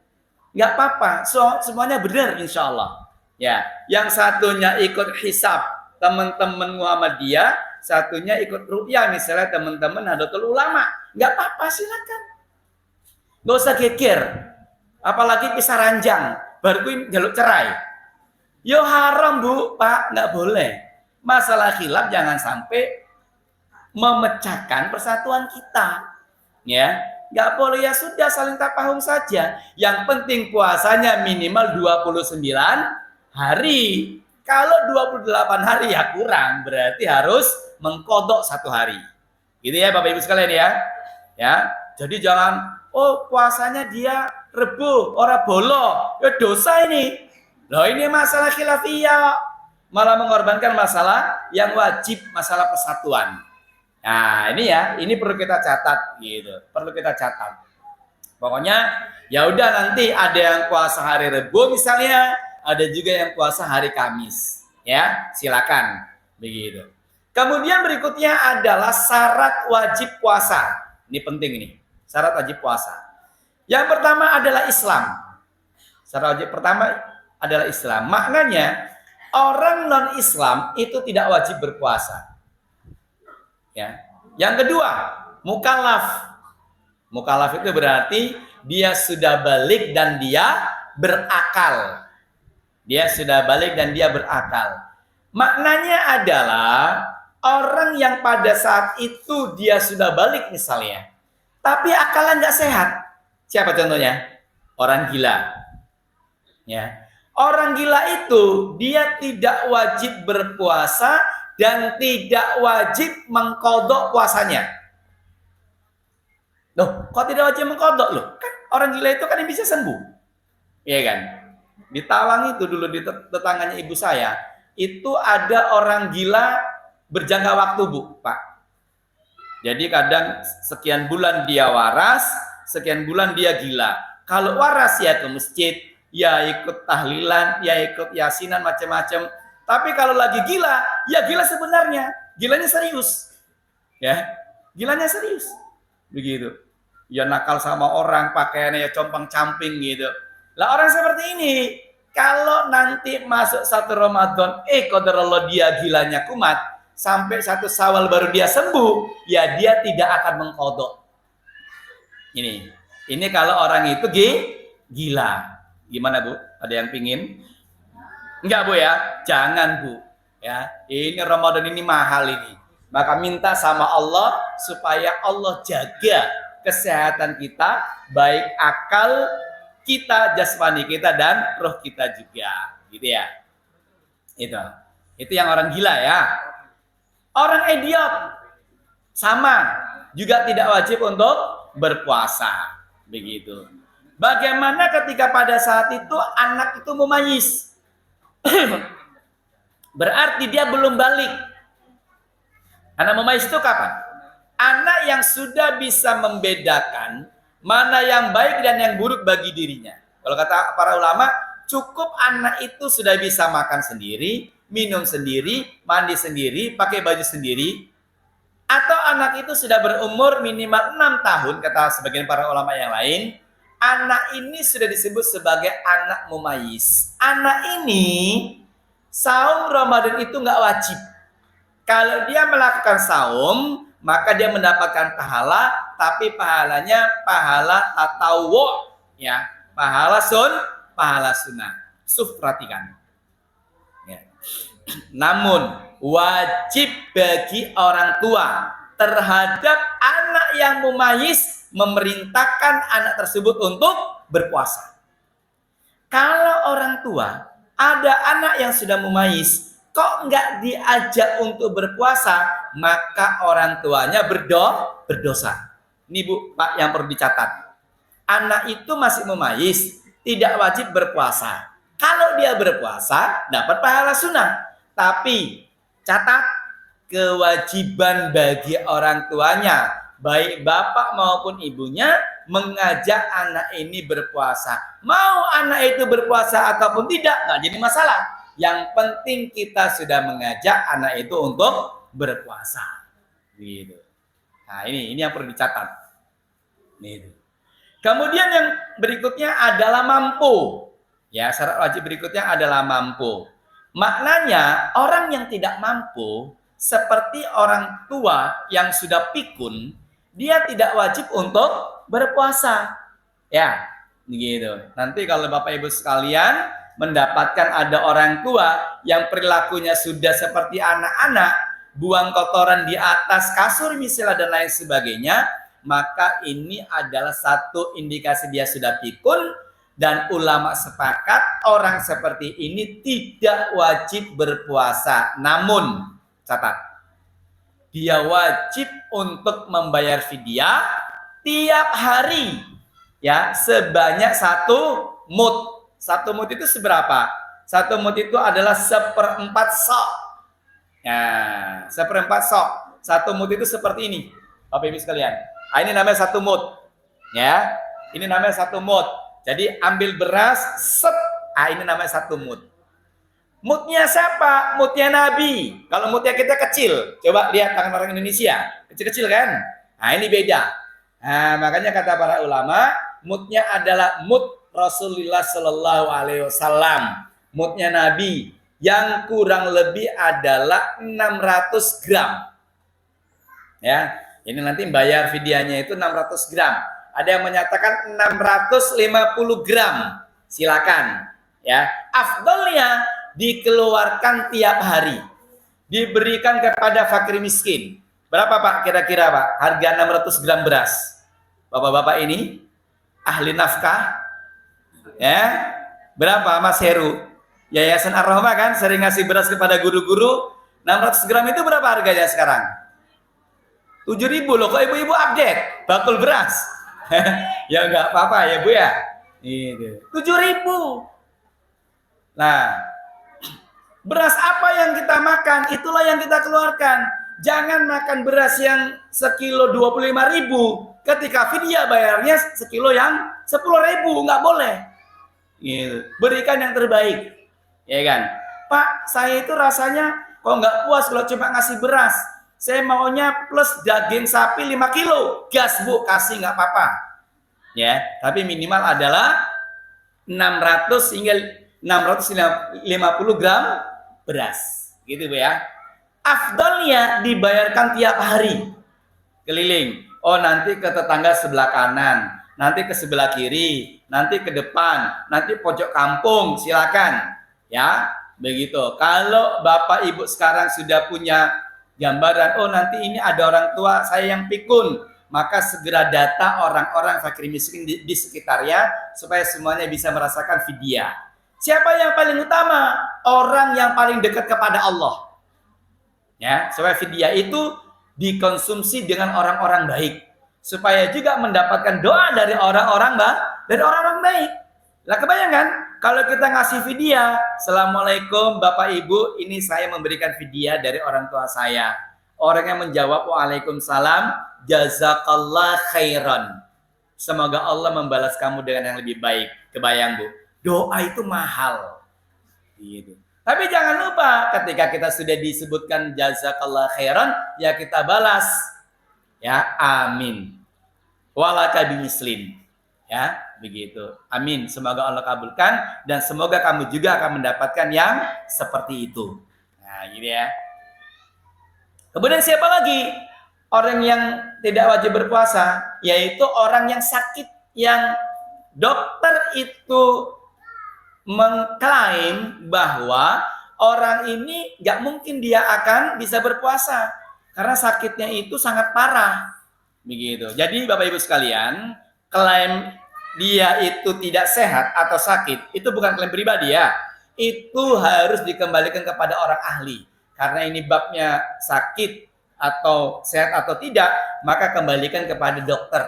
Nggak apa-apa. Semuanya benar insya Allah. Ya, yang satunya ikut hisab teman-teman Muhammadiyah, satunya ikut ru'yah misalnya teman-teman Nahdlatul Ulama. Nggak apa-apa, silakan. Nggak usah geger. Apalagi pisah ranjang, baru jaluk cerai. Yo haram Bu, Pak, nggak boleh. Masalah khilaf jangan sampai memecahkan persatuan kita. Ya, nggak boleh, ya sudah saling tafahum saja. Yang penting puasanya minimal 29 hari. Kalau 28 hari ya kurang, berarti harus mengkodok 1 hari. Gitu ya Bapak Ibu sekalian ya. Ya, jadi jangan puasanya dia Rebu, orang bolo. Ya dosa ini. Loh, ini masalah khilafiyah. Malah mengorbankan masalah yang wajib, masalah persatuan. Nah, ini ya, ini perlu kita catat gitu. Perlu kita catat. Pokoknya ya udah, nanti ada yang puasa hari Rebu misalnya, ada juga yang puasa hari Kamis. Ya, silakan begitu. Kemudian berikutnya adalah syarat wajib puasa. Ini penting ini. Syarat wajib puasa. Yang pertama adalah Islam. Syarat wajib pertama adalah Islam. Maknanya orang non-Islam itu tidak wajib berpuasa. Ya. Yang kedua, mukallaf. Mukallaf itu berarti dia sudah balik dan dia berakal. Dia sudah balik dan dia berakal. Maknanya adalah orang yang pada saat itu dia sudah balik misalnya, tapi akalnya nggak sehat. Siapa contohnya? Orang gila. Ya. Orang gila itu dia tidak wajib berpuasa dan tidak wajib mengkodok puasanya. Loh, kok tidak wajib mengkodok loh? Kan orang gila itu kan yang bisa sembuh. Iya kan? Di Tawang itu dulu di tetangganya ibu saya, itu ada orang gila berjangka waktu, Bu, Pak. Jadi kadang sekian bulan dia waras, sekian bulan dia gila. Kalau waras ya ke masjid, ya ikut tahlilan, ya ikut yasinan macam-macam. Tapi kalau lagi gila, ya gila sebenarnya. Gilanya serius. Ya, gilanya serius. Begitu. Ya nakal sama orang, pakaiannya ya compang-camping gitu. Lah orang seperti ini, kalau nanti masuk satu Ramadan, qadarullah dia gilanya kumat, sampai satu Syawal baru dia sembuh, ya dia tidak akan mengqadha. Ini kalau orang itu gila. Gimana Bu? Ada yang pingin? Enggak Bu ya? Jangan Bu. Ya, ini Ramadan ini mahal ini. Maka minta sama Allah supaya Allah jaga kesehatan kita, baik akal kita, jasmani kita, dan roh kita juga. Gitu ya. Itu yang orang gila ya. Orang idiot sama, juga tidak wajib untuk berpuasa. Begitu. Bagaimana ketika pada saat itu anak itu mumayyiz? Berarti dia belum balik. Anak mumayyiz itu kapan? Anak yang sudah bisa membedakan mana yang baik dan yang buruk bagi dirinya. Kalau kata para ulama, cukup anak itu sudah bisa makan sendiri, minum sendiri, mandi sendiri, pakai baju sendiri. Atau anak itu sudah berumur minimal 6 tahun, kata sebagian para ulama yang lain. Anak ini sudah disebut sebagai anak mumayyiz. Anak ini, saum Ramadan itu nggak wajib. Kalau dia melakukan saum, maka dia mendapatkan pahala, tapi pahalanya pahala tatawwu, ya, pahala sunnah. Perhatikan. Ya. Namun wajib bagi orang tua terhadap anak yang mumayyiz memerintahkan anak tersebut untuk berpuasa. Kalau orang tua ada anak yang sudah mumayyiz, kok nggak diajak untuk berpuasa, maka orang tuanya berdosa. Ini Bu, Pak, yang perlu dicatat. Anak itu masih mumayyiz, tidak wajib berpuasa. Kalau dia berpuasa, dapat pahala sunnah. Tapi, catat, kewajiban bagi orang tuanya, baik bapak maupun ibunya, mengajak anak ini berpuasa. Mau anak itu berpuasa ataupun tidak, nggak jadi masalah. Yang penting kita sudah mengajak anak itu untuk berpuasa. Gitu. Nah, ini yang perlu dicatat. Gitu. Kemudian yang berikutnya adalah mampu. Ya, syarat wajib berikutnya adalah mampu. Maknanya orang yang tidak mampu seperti orang tua yang sudah pikun, dia tidak wajib untuk berpuasa. Ya, gitu. Nanti kalau Bapak Ibu sekalian mendapatkan ada orang tua yang perilakunya sudah seperti anak-anak, buang kotoran di atas kasur misalnya dan lain sebagainya, maka ini adalah satu indikasi dia sudah pikun, dan ulama sepakat orang seperti ini tidak wajib berpuasa. Namun, catat, dia wajib untuk membayar fidyah tiap hari, ya, sebanyak 1 mud. 1 mud itu seberapa? 1 mud itu adalah 1/4 sok. Ya, 1/4 sok. 1 mud itu seperti ini, Bapak Ibu sekalian. Nah, ini namanya 1 mud. Ya, ini namanya 1 mud. Jadi ambil beras, set. Ah, ini namanya 1 mud. Mudnya siapa? Mudnya Nabi. Kalau mudnya kita kecil, coba lihat tangan orang Indonesia, kecil-kecil kan? Nah, ini beda. Nah, makanya kata para ulama, mudnya adalah mud Rasulullah Shallallahu Alaihi Wasallam, mudnya Nabi, yang kurang lebih adalah 600 gram. Ya, ini nanti bayar fidyahnya itu 600 gram. Ada yang menyatakan 650 gram. Silakan. Ya, afdalnya dikeluarkan tiap hari, diberikan kepada fakir miskin. Berapa Pak kira-kira Pak harga 600 gram beras? Bapak-bapak ini ahli nafkah. Ya, berapa Mas Heru? Yayasan Ar-Rahmah kan sering ngasih beras kepada guru-guru. 600 gram itu berapa harganya sekarang? 7.000 loh. Kok ibu-ibu update bakul beras? Ya enggak apa-apa ya Bu ya. Itu 7.000. Nah, beras apa yang kita makan, itulah yang kita keluarkan. Jangan makan beras yang sekilo 25.000 ketika fidyah bayarnya sekilo yang 10.000, nggak boleh. Gitu. Berikan yang terbaik, ya kan? Pak, saya itu rasanya kok nggak puas kalau cuma ngasih beras. Saya maunya plus daging sapi 5 kilo. Gas Bu, kasih nggak apa-apa. Ya, tapi minimal adalah 600 hingga 650 gram beras. Gitu Bu ya. Afdalnya dibayarkan tiap hari. Keliling. Oh, nanti ke tetangga sebelah kanan, nanti ke sebelah kiri, nanti ke depan, nanti pojok kampung, silakan. Ya, begitu. Kalau Bapak Ibu sekarang sudah punya gambaran, oh nanti ini ada orang tua saya yang pikun, maka segera data orang-orang fakir miskin di sekitarnya supaya semuanya bisa merasakan fidyah. Siapa yang paling utama? Orang yang paling dekat kepada Allah. Ya, supaya fidyah itu dikonsumsi dengan orang-orang baik, supaya juga mendapatkan doa dari orang-orang baik. Lah kebayangkan kalau kita ngasih fidyah, Assalamualaikum Bapak Ibu, ini saya memberikan fidyah dari orang tua saya. Orang yang menjawab Waalaikumsalam, jazakallah khairan. Semoga Allah membalas kamu dengan yang lebih baik. Kebayang Bu, doa itu mahal. Gitu. Tapi jangan lupa ketika kita sudah disebutkan jazakallah khairan, ya kita balas. Ya, amin. Walaka bimislim. Ya, begitu. Amin. Semoga Allah kabulkan dan semoga kamu juga akan mendapatkan yang seperti itu. Nah, gitu ya. Kemudian siapa lagi orang yang tidak wajib berpuasa? Yaitu orang yang sakit, yang dokter itu mengklaim bahwa orang ini nggak mungkin dia akan bisa berpuasa karena sakitnya itu sangat parah, begitu. Jadi Bapak Ibu sekalian, klaim dia itu tidak sehat atau sakit itu bukan klaim pribadi ya, itu harus dikembalikan kepada orang ahli. Karena ini babnya sakit atau sehat atau tidak, maka kembalikan kepada dokter,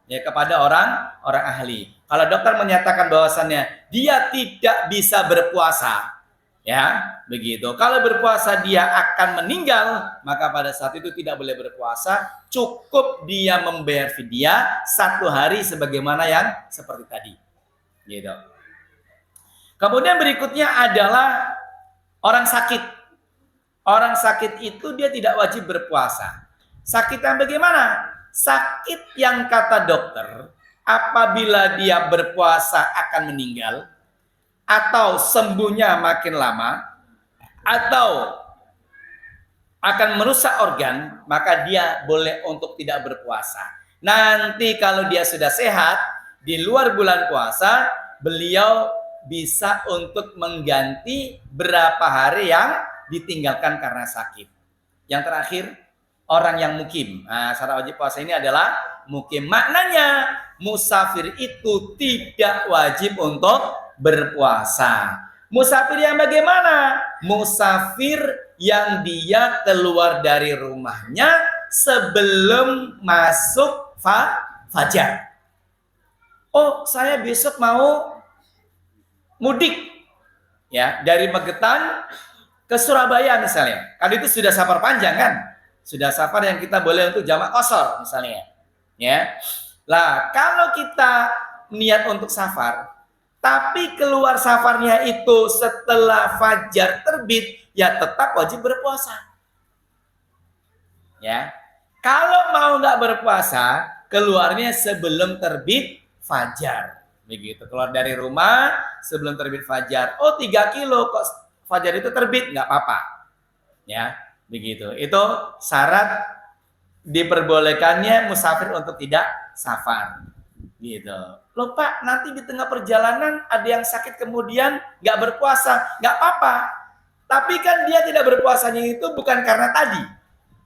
ya, kepada orang ahli. Kalau dokter menyatakan bahwasannya dia tidak bisa berpuasa, ya, begitu. Kalau berpuasa dia akan meninggal, maka pada saat itu tidak boleh berpuasa. Cukup dia membayar fidyah 1 hari sebagaimana yang seperti tadi, gitu. Kemudian berikutnya adalah orang sakit. Orang sakit itu dia tidak wajib berpuasa. Sakit yang bagaimana? Sakit yang kata dokter, apabila dia berpuasa akan meninggal, atau sembuhnya makin lama, atau akan merusak organ, maka dia boleh untuk tidak berpuasa. Nanti kalau dia sudah sehat, di luar bulan puasa, beliau bisa untuk mengganti berapa hari yang ditinggalkan karena sakit. Yang terakhir, orang yang mukim. Nah, syarat wajib puasa ini adalah mukim. Maknanya musafir itu tidak wajib untuk berpuasa. Musafir yang bagaimana? Musafir yang dia keluar dari rumahnya sebelum masuk fajar. Oh, saya besok mau mudik, ya, dari Magetan ke Surabaya misalnya. Kan itu sudah safar panjang kan? Sudah safar yang kita boleh untuk jamak qashar misalnya. Ya. Lah, kalau kita niat untuk safar, tapi keluar safarnya itu setelah fajar terbit, ya tetap wajib berpuasa. Ya. Kalau mau nggak berpuasa, keluarnya sebelum terbit fajar. Begitu, keluar dari rumah sebelum terbit fajar. Oh, 3 kilo kok fajar itu terbit, nggak apa-apa. Ya, begitu. Itu syarat diperbolehkannya musafir untuk tidak safar. Gitu. Loh Pak, nanti di tengah perjalanan ada yang sakit kemudian nggak berpuasa, nggak apa-apa. Tapi kan dia tidak berpuasanya itu bukan karena tadi,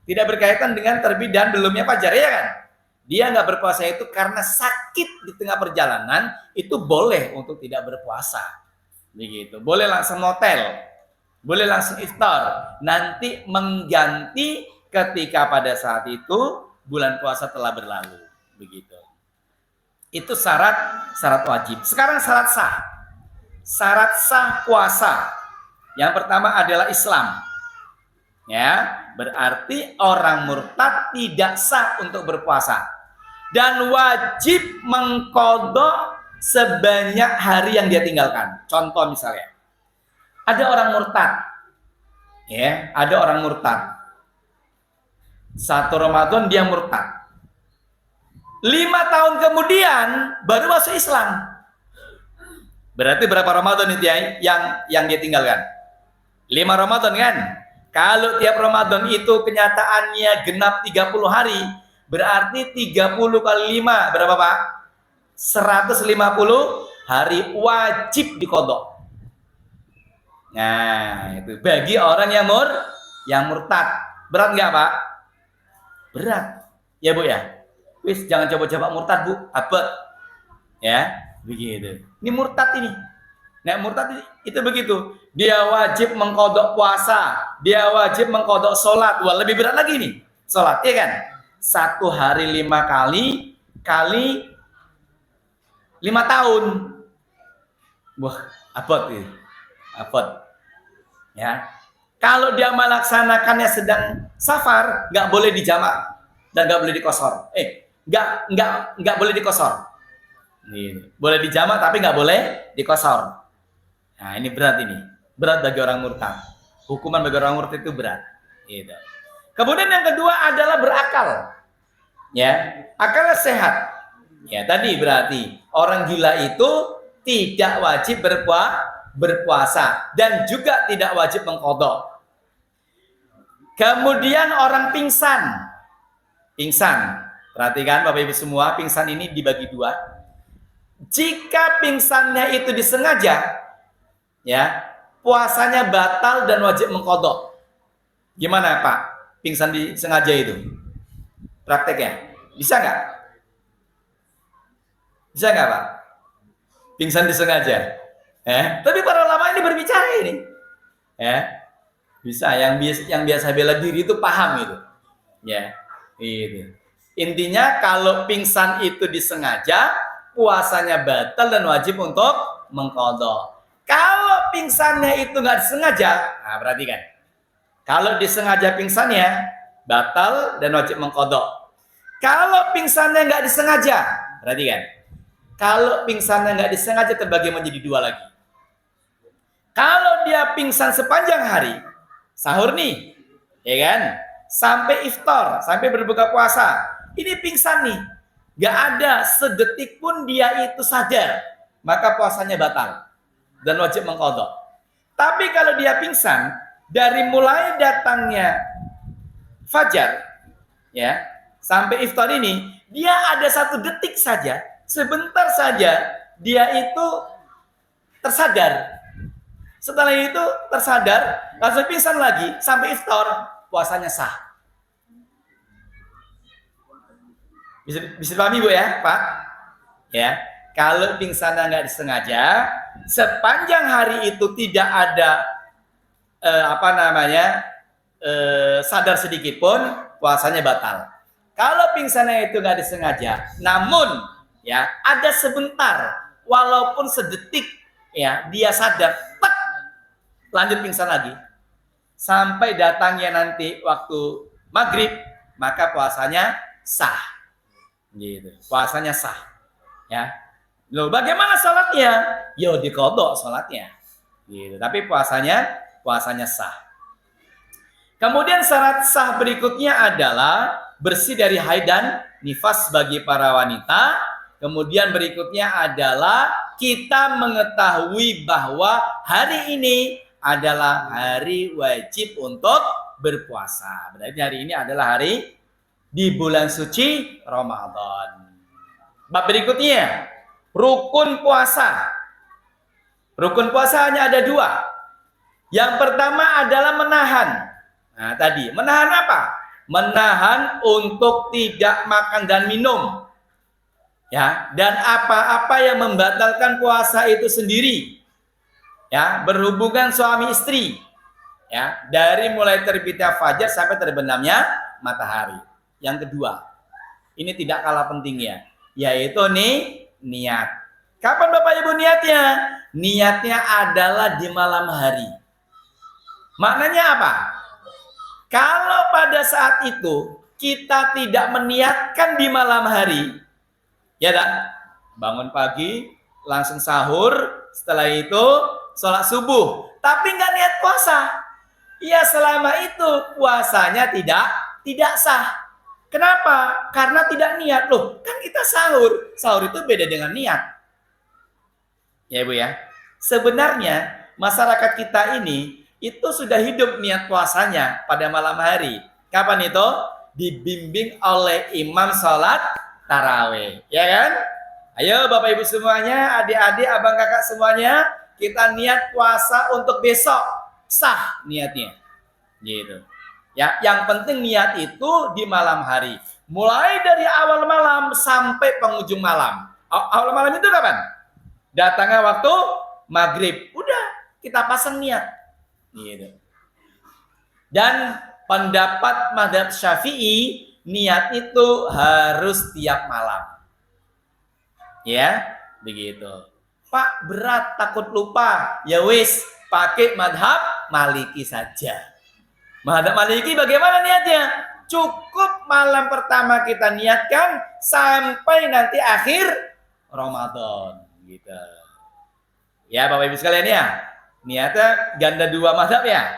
tidak berkaitan dengan terbit dan belumnya fajar, ya kan? Dia nggak berpuasa itu karena sakit di tengah perjalanan, itu boleh untuk tidak berpuasa. Begitu. Boleh langsung motel, boleh langsung iftar. Nanti mengganti ketika pada saat itu bulan puasa telah berlalu. Begitu. Itu syarat wajib. Sekarang syarat sah. Syarat sah puasa. Yang pertama adalah Islam. Ya, berarti orang murtad tidak sah untuk berpuasa dan wajib mengqadha sebanyak hari yang dia tinggalkan. Contoh misalnya, ada orang murtad, ya, ada orang murtad. 1 Ramadan dia murtad. 5 tahun kemudian baru masuk Islam. Berarti berapa Ramadan itu ya yang dia tinggalkan? 5 Ramadan kan? Kalau tiap Ramadan itu kenyataannya genap 30 hari, berarti 30 kali 5 berapa Pak? 150 hari wajib diqadha. Nah, itu bagi orang yang murtad. Berat nggak Pak? Berat. Ya Bu ya? Wis jangan coba-coba murtad Bu, abet. Ya, begitu. Ini murtad ini. Nah, murtad itu begitu. Dia wajib mengqadha puasa, dia wajib mengqadha salat. Wah, lebih berat lagi nih. Salat, ya kan? 1 hari 5 kali kali 5 tahun. Wah, abot ini. Abot. Ya. Kalau dia melaksanakannya sedang safar, nggak boleh dijamak dan nggak boleh dikosor. Nggak boleh dikosor. Ini. Boleh dijamak tapi nggak boleh dikosor. Nah, ini berat ini. Berat bagi orang murtad. Hukuman bagi orang murtad itu berat. Gitu. Kemudian yang kedua adalah berakal. Ya, akalnya sehat. Ya, tadi berarti orang gila itu tidak wajib berpuasa dan juga tidak wajib mengqadha. Kemudian orang pingsan. Pingsan. Perhatikan Bapak Ibu semua, pingsan ini dibagi dua. Jika pingsannya itu disengaja, ya, puasanya batal dan wajib mengqadha. Gimana Pak? Pingsan disengaja itu? Prakteknya? Bisa nggak? Bisa nggak Pak? Pingsan disengaja? Tapi para ulama ini berbicara ini. Bisa. Yang biasa bela diri itu paham itu. Ya, itu. Intinya kalau pingsan itu disengaja, puasanya batal dan wajib untuk mengqadha. Kalau pingsannya itu nggak disengaja, nah perhatikan. Kalau disengaja pingsannya, batal dan wajib mengqadha. Kalau pingsannya nggak disengaja, perhatikan. Kalau pingsannya nggak disengaja terbagi menjadi dua lagi. Kalau dia pingsan sepanjang hari, sahur nih, ya kan? Sampai iftar, sampai berbuka puasa, ini pingsan nih, nggak ada sedetik pun dia itu sadar, maka puasanya batal dan wajib mengqadha. Tapi kalau dia pingsan dari mulai datangnya fajar, ya, sampai iftar ini, dia ada 1 detik saja, sebentar saja dia itu tersadar. Setelah itu tersadar, langsung pingsan lagi sampai iftar, puasanya sah. Bisa dipahami Bu ya, Pak? Ya, kalau pingsannya nggak disengaja, sepanjang hari itu tidak ada sadar sedikit pun, puasanya batal. Kalau pingsannya itu nggak disengaja, namun ya ada sebentar, walaupun sedetik, ya dia sadar, tek, lanjut pingsan lagi, sampai datangnya nanti waktu maghrib, maka puasanya sah. Gitu. Puasanya sah. Ya. Loh, bagaimana salatnya? Yo diqadha salatnya. Gitu. Tapi puasanya sah. Kemudian syarat sah berikutnya adalah bersih dari haid dan nifas bagi para wanita. Kemudian berikutnya adalah kita mengetahui bahwa hari ini adalah hari wajib untuk berpuasa. Berarti hari ini adalah hari di bulan suci Ramadan. Bab berikutnya, rukun puasa. Rukun puasa hanya ada 2. Yang pertama adalah menahan. Nah, tadi menahan apa? Menahan untuk tidak makan dan minum. Ya, dan apa-apa yang membatalkan puasa itu sendiri. Ya, berhubungan suami istri. Ya, dari mulai terbitnya fajar sampai terbenamnya matahari. Yang kedua, ini tidak kalah pentingnya, yaitu niat. Kapan Bapak Ibu niatnya? Niatnya adalah di malam hari. Maknanya apa? Kalau pada saat itu kita tidak meniatkan di malam hari, ya tak? Bangun pagi, langsung sahur, setelah itu sholat subuh, tapi nggak niat puasa, ya selama itu puasanya tidak sah. Kenapa? Karena tidak niat. Loh, kan kita sahur. Sahur itu beda dengan niat. Ya Ibu ya. Sebenarnya masyarakat kita ini itu sudah hidup niat puasanya pada malam hari. Kapan itu? Dibimbing oleh imam sholat tarawih. Ya kan? Ayo Bapak Ibu semuanya, adik-adik, abang kakak semuanya, kita niat puasa untuk besok. Sah niatnya. Gitu. Ya, yang penting niat itu di malam hari. Mulai dari awal malam sampai penghujung malam. Awal malam itu kapan? Datangnya waktu maghrib. Udah, kita pasang niat. Gitu. Dan pendapat mazhab Syafi'i, niat itu harus tiap malam. Ya, begitu. Pak, berat, takut lupa. Ya wis, pakai mazhab Maliki saja. Mazhab Maliki bagaimana niatnya? Cukup malam pertama kita niatkan sampai nanti akhir Ramadan, gitu. Ya Bapak Ibu sekalian ya, niatnya ganda dua mazhab ya.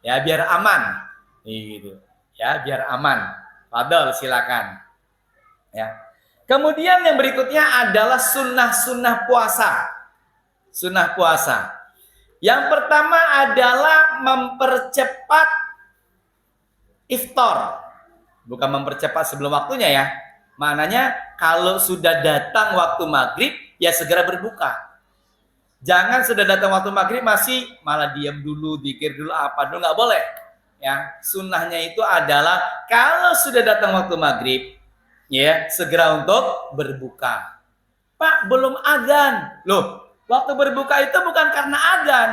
Ya biar aman. Gitu. Ya biar aman. Fadol silakan. Ya. Kemudian yang berikutnya adalah sunnah-sunnah puasa. Sunnah puasa. Yang pertama adalah mempercepat iftar, bukan mempercepat sebelum waktunya ya. Maknanya kalau sudah datang waktu maghrib, ya segera berbuka. Jangan sudah datang waktu maghrib masih malah diam dulu, zikir dulu, apa dulu, nggak boleh. Ya, sunnahnya itu adalah kalau sudah datang waktu maghrib, ya segera untuk berbuka. Pak, belum adzan. Loh, waktu berbuka itu bukan karena adzan.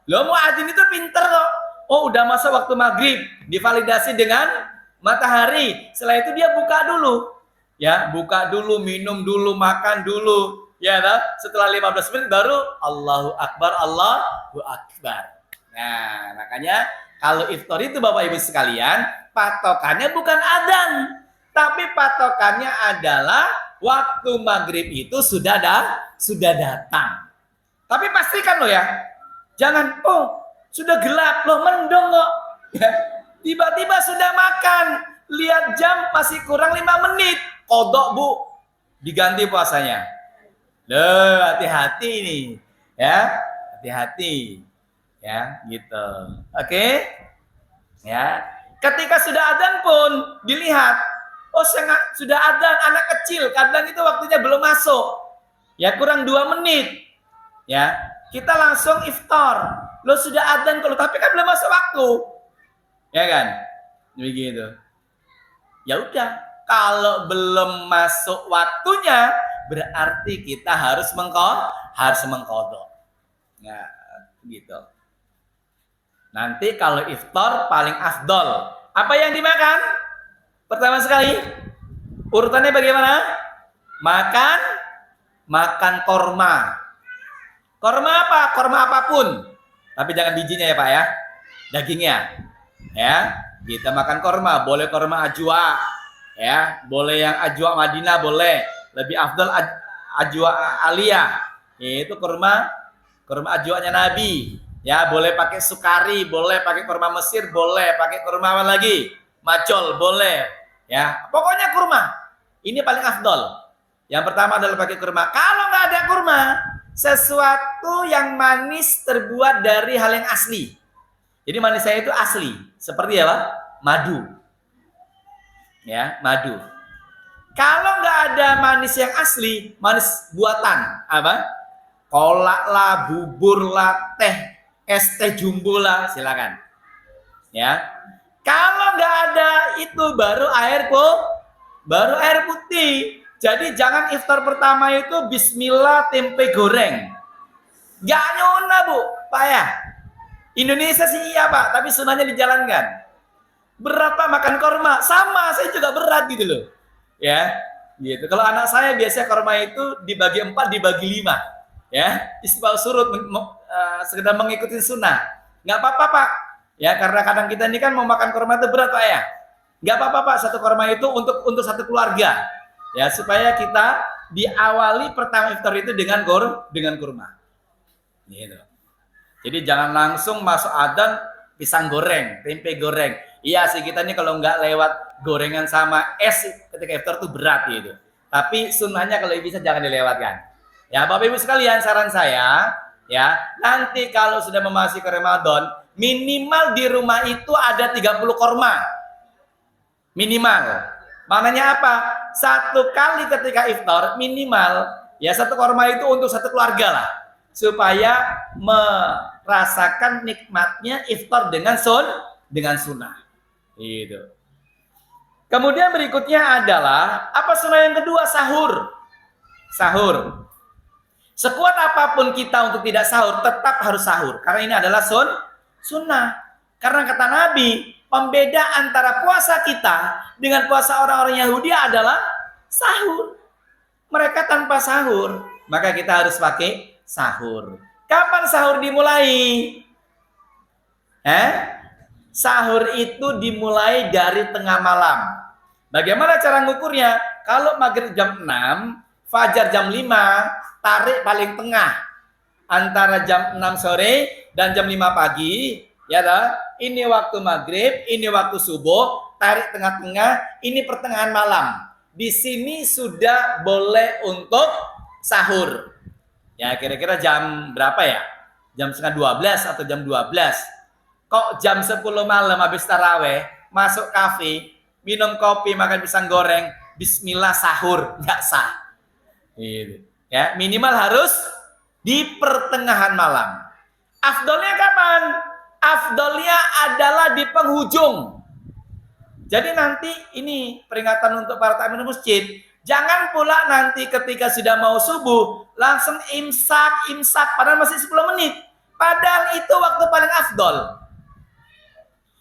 Loh, mau adzan itu pinter kok. Oh, udah masa waktu maghrib, divalidasi dengan matahari. Setelah itu dia buka dulu. Ya, buka dulu, minum dulu, makan dulu. Ya, setelah 15 menit baru Allahu Akbar, Allahu Akbar. Nah, makanya kalau iftar itu Bapak Ibu sekalian, patokannya bukan adzan, tapi patokannya adalah waktu maghrib itu sudah datang. Tapi pastikan loh ya, jangan sudah gelap loh, mendung kok. Ya. Tiba-tiba sudah makan, lihat jam masih kurang 5 menit. Kodok Bu, diganti puasanya. Loh, hati-hati nih. Ya, hati-hati. Ya, gitu. Oke? Ya. Ketika sudah adzan pun dilihat, sudah adzan, anak kecil, kadang itu waktunya belum masuk. Ya, kurang 2 menit. Ya, kita langsung iftar. Lo sudah adzan kalau tapi kan belum masuk waktu. Ya kan? Begitu. Ya udah, kalau belum masuk waktunya berarti kita harus mengqadha. Nah, gitu. Nanti kalau iftar paling afdol. Apa yang dimakan? Pertama sekali, urutannya bagaimana? Makan korma. Korma apa? Korma apapun. Tapi jangan bijinya ya Pak ya. Dagingnya. Ya, kita makan korma, boleh korma ajwa. Ya, boleh yang ajwa Madinah boleh. Lebih afdal ajwa aliyah. Itu korma ajwanya Nabi. Ya, boleh pakai sukari, boleh pakai kurma Mesir, boleh pakai kurma apa lagi? Macol, boleh. Ya, pokoknya kurma. Ini paling afdol. Yang pertama adalah pakai kurma. Kalau nggak ada kurma, sesuatu yang manis terbuat dari hal yang asli. Jadi manisnya itu asli. Seperti apa? Madu. Ya, madu. Kalau nggak ada manis yang asli, manis buatan. Apa? Kolak lah, bubur lah, teh, es teh jumbo lah, silakan. Ya. Kalau nggak ada itu baru air putih. Jadi jangan iftar pertama itu bismillah tempe goreng. Gak nyona Bu, Pak ya. Indonesia sih iya Pak, tapi sunnahnya dijalankan. Berat Pak makan korma, sama saya juga berat gitu loh. Ya, gitu. Kalau anak saya biasanya korma itu dibagi 4, dibagi 5. Ya, istighfar surut sekedar mengikuti sunnah. Nggak apa-apa Pak. Ya, karena kadang kita ini kan mau makan kurma itu berat Pak ya. Nggak apa-apa Pak, satu kurma itu untuk satu keluarga. Ya, supaya kita diawali pertama iftar itu dengan kurma. Gitu. Jadi jangan langsung masuk adzan pisang goreng, tempe goreng. Iya sih, kita ini kalau nggak lewat gorengan sama es ketika iftar tuh berat gitu. Tapi sunnahnya kalau bisa jangan dilewatkan. Ya Bapak Ibu sekalian, saran saya ya, nanti kalau sudah memasuki Ramadan, minimal di rumah itu ada 30 korma. Minimal. Maknanya apa? Satu kali ketika iftar minimal ya satu korma itu untuk satu keluarga lah, supaya merasakan nikmatnya iftar dengan sunnah. Gitu. Kemudian berikutnya adalah apa sunnah yang kedua? Sahur. Sekuat apapun kita untuk tidak sahur, tetap harus sahur. Karena ini adalah sunnah. Karena kata Nabi, pembeda antara puasa kita dengan puasa orang-orang Yahudi adalah sahur. Mereka tanpa sahur, maka kita harus pakai sahur. Kapan sahur dimulai? Sahur itu dimulai dari tengah malam. Bagaimana cara ngukurnya? Kalau maghrib jam 6, fajar jam 5, tarik paling tengah antara jam 6 sore dan jam 5 pagi, ya dah. Ini waktu maghrib, ini waktu subuh, tarik tengah-tengah, ini pertengahan malam. Di sini sudah boleh untuk sahur. Ya kira-kira jam berapa ya? Jam setengah 12 atau jam 12. Kok jam 10 malam habis taraweh, masuk kafe, minum kopi, makan pisang goreng, bismillah sahur, nggak sah. Gitu. Ya, minimal harus di pertengahan malam. Afdolnya kapan? Afdolnya adalah di penghujung. Jadi nanti ini peringatan untuk para takmir masjid. Jangan pula nanti ketika sudah mau subuh langsung imsak padahal masih 10 menit. Padahal itu waktu paling afdol.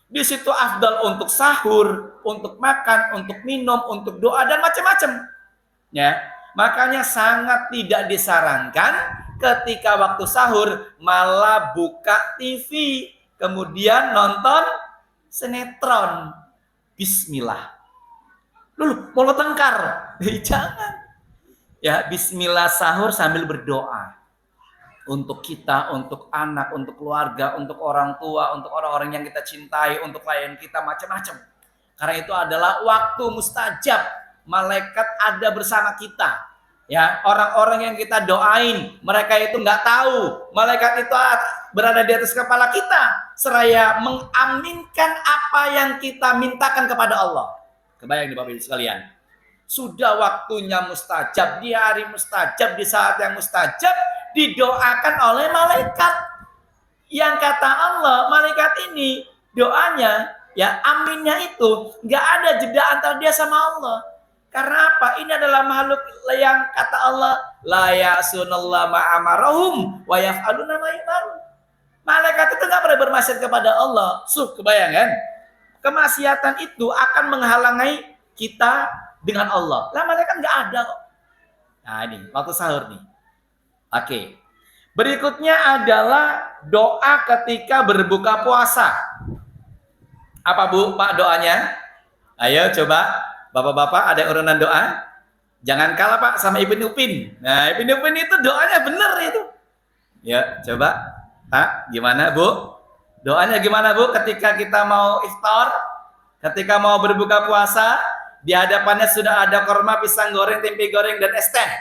Di situ afdol untuk sahur, untuk makan, untuk minum, untuk doa dan macam-macam. Ya. Makanya sangat tidak disarankan ketika waktu sahur malah buka TV, kemudian nonton sinetron. Bismillah. Loh, mau tengkar? Jangan. Ya, bismillah sahur sambil berdoa. Untuk kita, untuk anak, untuk keluarga, untuk orang tua, untuk orang-orang yang kita cintai, untuk klien kita, macam-macam. Karena itu adalah waktu mustajab. Malaikat ada bersama kita. Ya, orang-orang yang kita doain, mereka itu nggak tahu, malaikat itu berada di atas kepala kita, seraya mengaminkan apa yang kita mintakan kepada Allah. Kebayang nih Bapak Ibu sekalian. Sudah waktunya mustajab, di hari mustajab, di saat yang mustajab, didoakan oleh malaikat. Yang kata Allah, malaikat ini doanya, ya aminnya itu nggak ada jeda antara dia sama Allah. Karena apa? Ini adalah makhluk yang kata Allah, la ya'sunallahu ma amarahum wa yaf'aluna ma yu'marun. Malaikat itu enggak pernah bermaksiat kepada Allah. Kebayang kan? Kemaksiatan itu akan menghalangi kita dengan Allah. Lah malaikat enggak ada kok. Nah, ini waktu sahur nih. Oke. Berikutnya adalah doa ketika berbuka puasa. Apa Bu, Pak doanya? Ayo coba. Bapak-bapak ada urunan doa? Jangan kalah Pak sama Ibn Upin. Nah, Ibn Upin itu doanya benar itu. Ya, coba. Pak, gimana Bu? Doanya gimana Bu ketika kita mau iftar? Ketika mau berbuka puasa, di hadapannya sudah ada korma, pisang goreng, tempe goreng, dan es teh.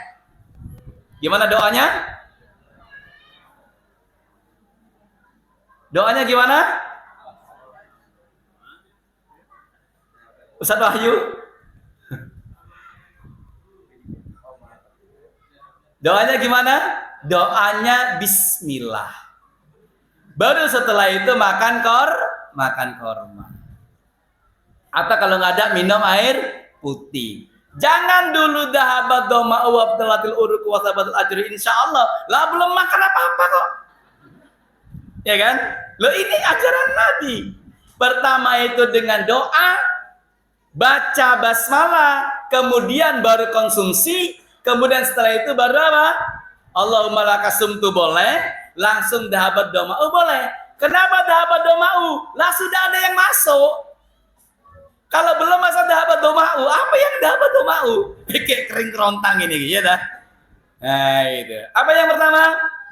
Gimana doanya? Doanya gimana? Ustaz Wahyu? Doanya gimana? Doanya bismillah. Baru setelah itu makan korma. Atau kalau nggak ada minum air putih. Jangan dulu dahabat doma uwab telatil uruk wasabatul ajri insyaallah. Lah belum makan apa-apa kok. Ya kan? Loh ini ajaran Nabi. Pertama itu dengan doa, baca basmalah, kemudian baru konsumsi. Kemudian setelah itu baru apa? Allahumma lakasumtu boleh, langsung dahabat doma boleh. Kenapa dhahaba doma'u? Lah sudah ada yang masuk. Kalau belum masa dhahaba doma'u, apa yang dhahaba doma'u? Kayak kering kerontang ini, ya dah. Nah, itu. Apa yang pertama?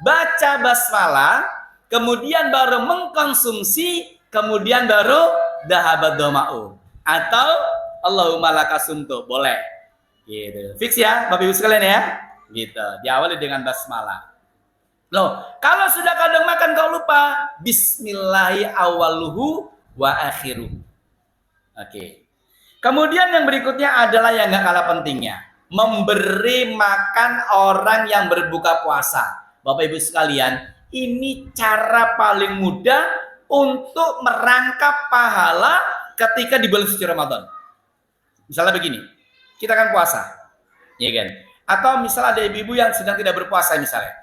Baca basmalah, kemudian baru mengkonsumsi, kemudian baru dhahaba doma'u. Atau Allahumma lakasumtu, boleh. Gitu. Fix ya, Bapak Ibu sekalian ya. Gitu. Diawali dengan basmalah. Loh, kalau sudah kadang makan kau lupa, bismillahi awaluhu wa akhiruh. Oke. Kemudian yang berikutnya adalah yang gak kalah pentingnya, memberi makan orang yang berbuka puasa. Bapak Ibu sekalian, ini cara paling mudah untuk merangkap pahala ketika di bulan suci Ramadan. Misalnya begini, kita kan puasa, ya kan? Atau misalnya ada ibu-ibu yang sedang tidak berpuasa misalnya.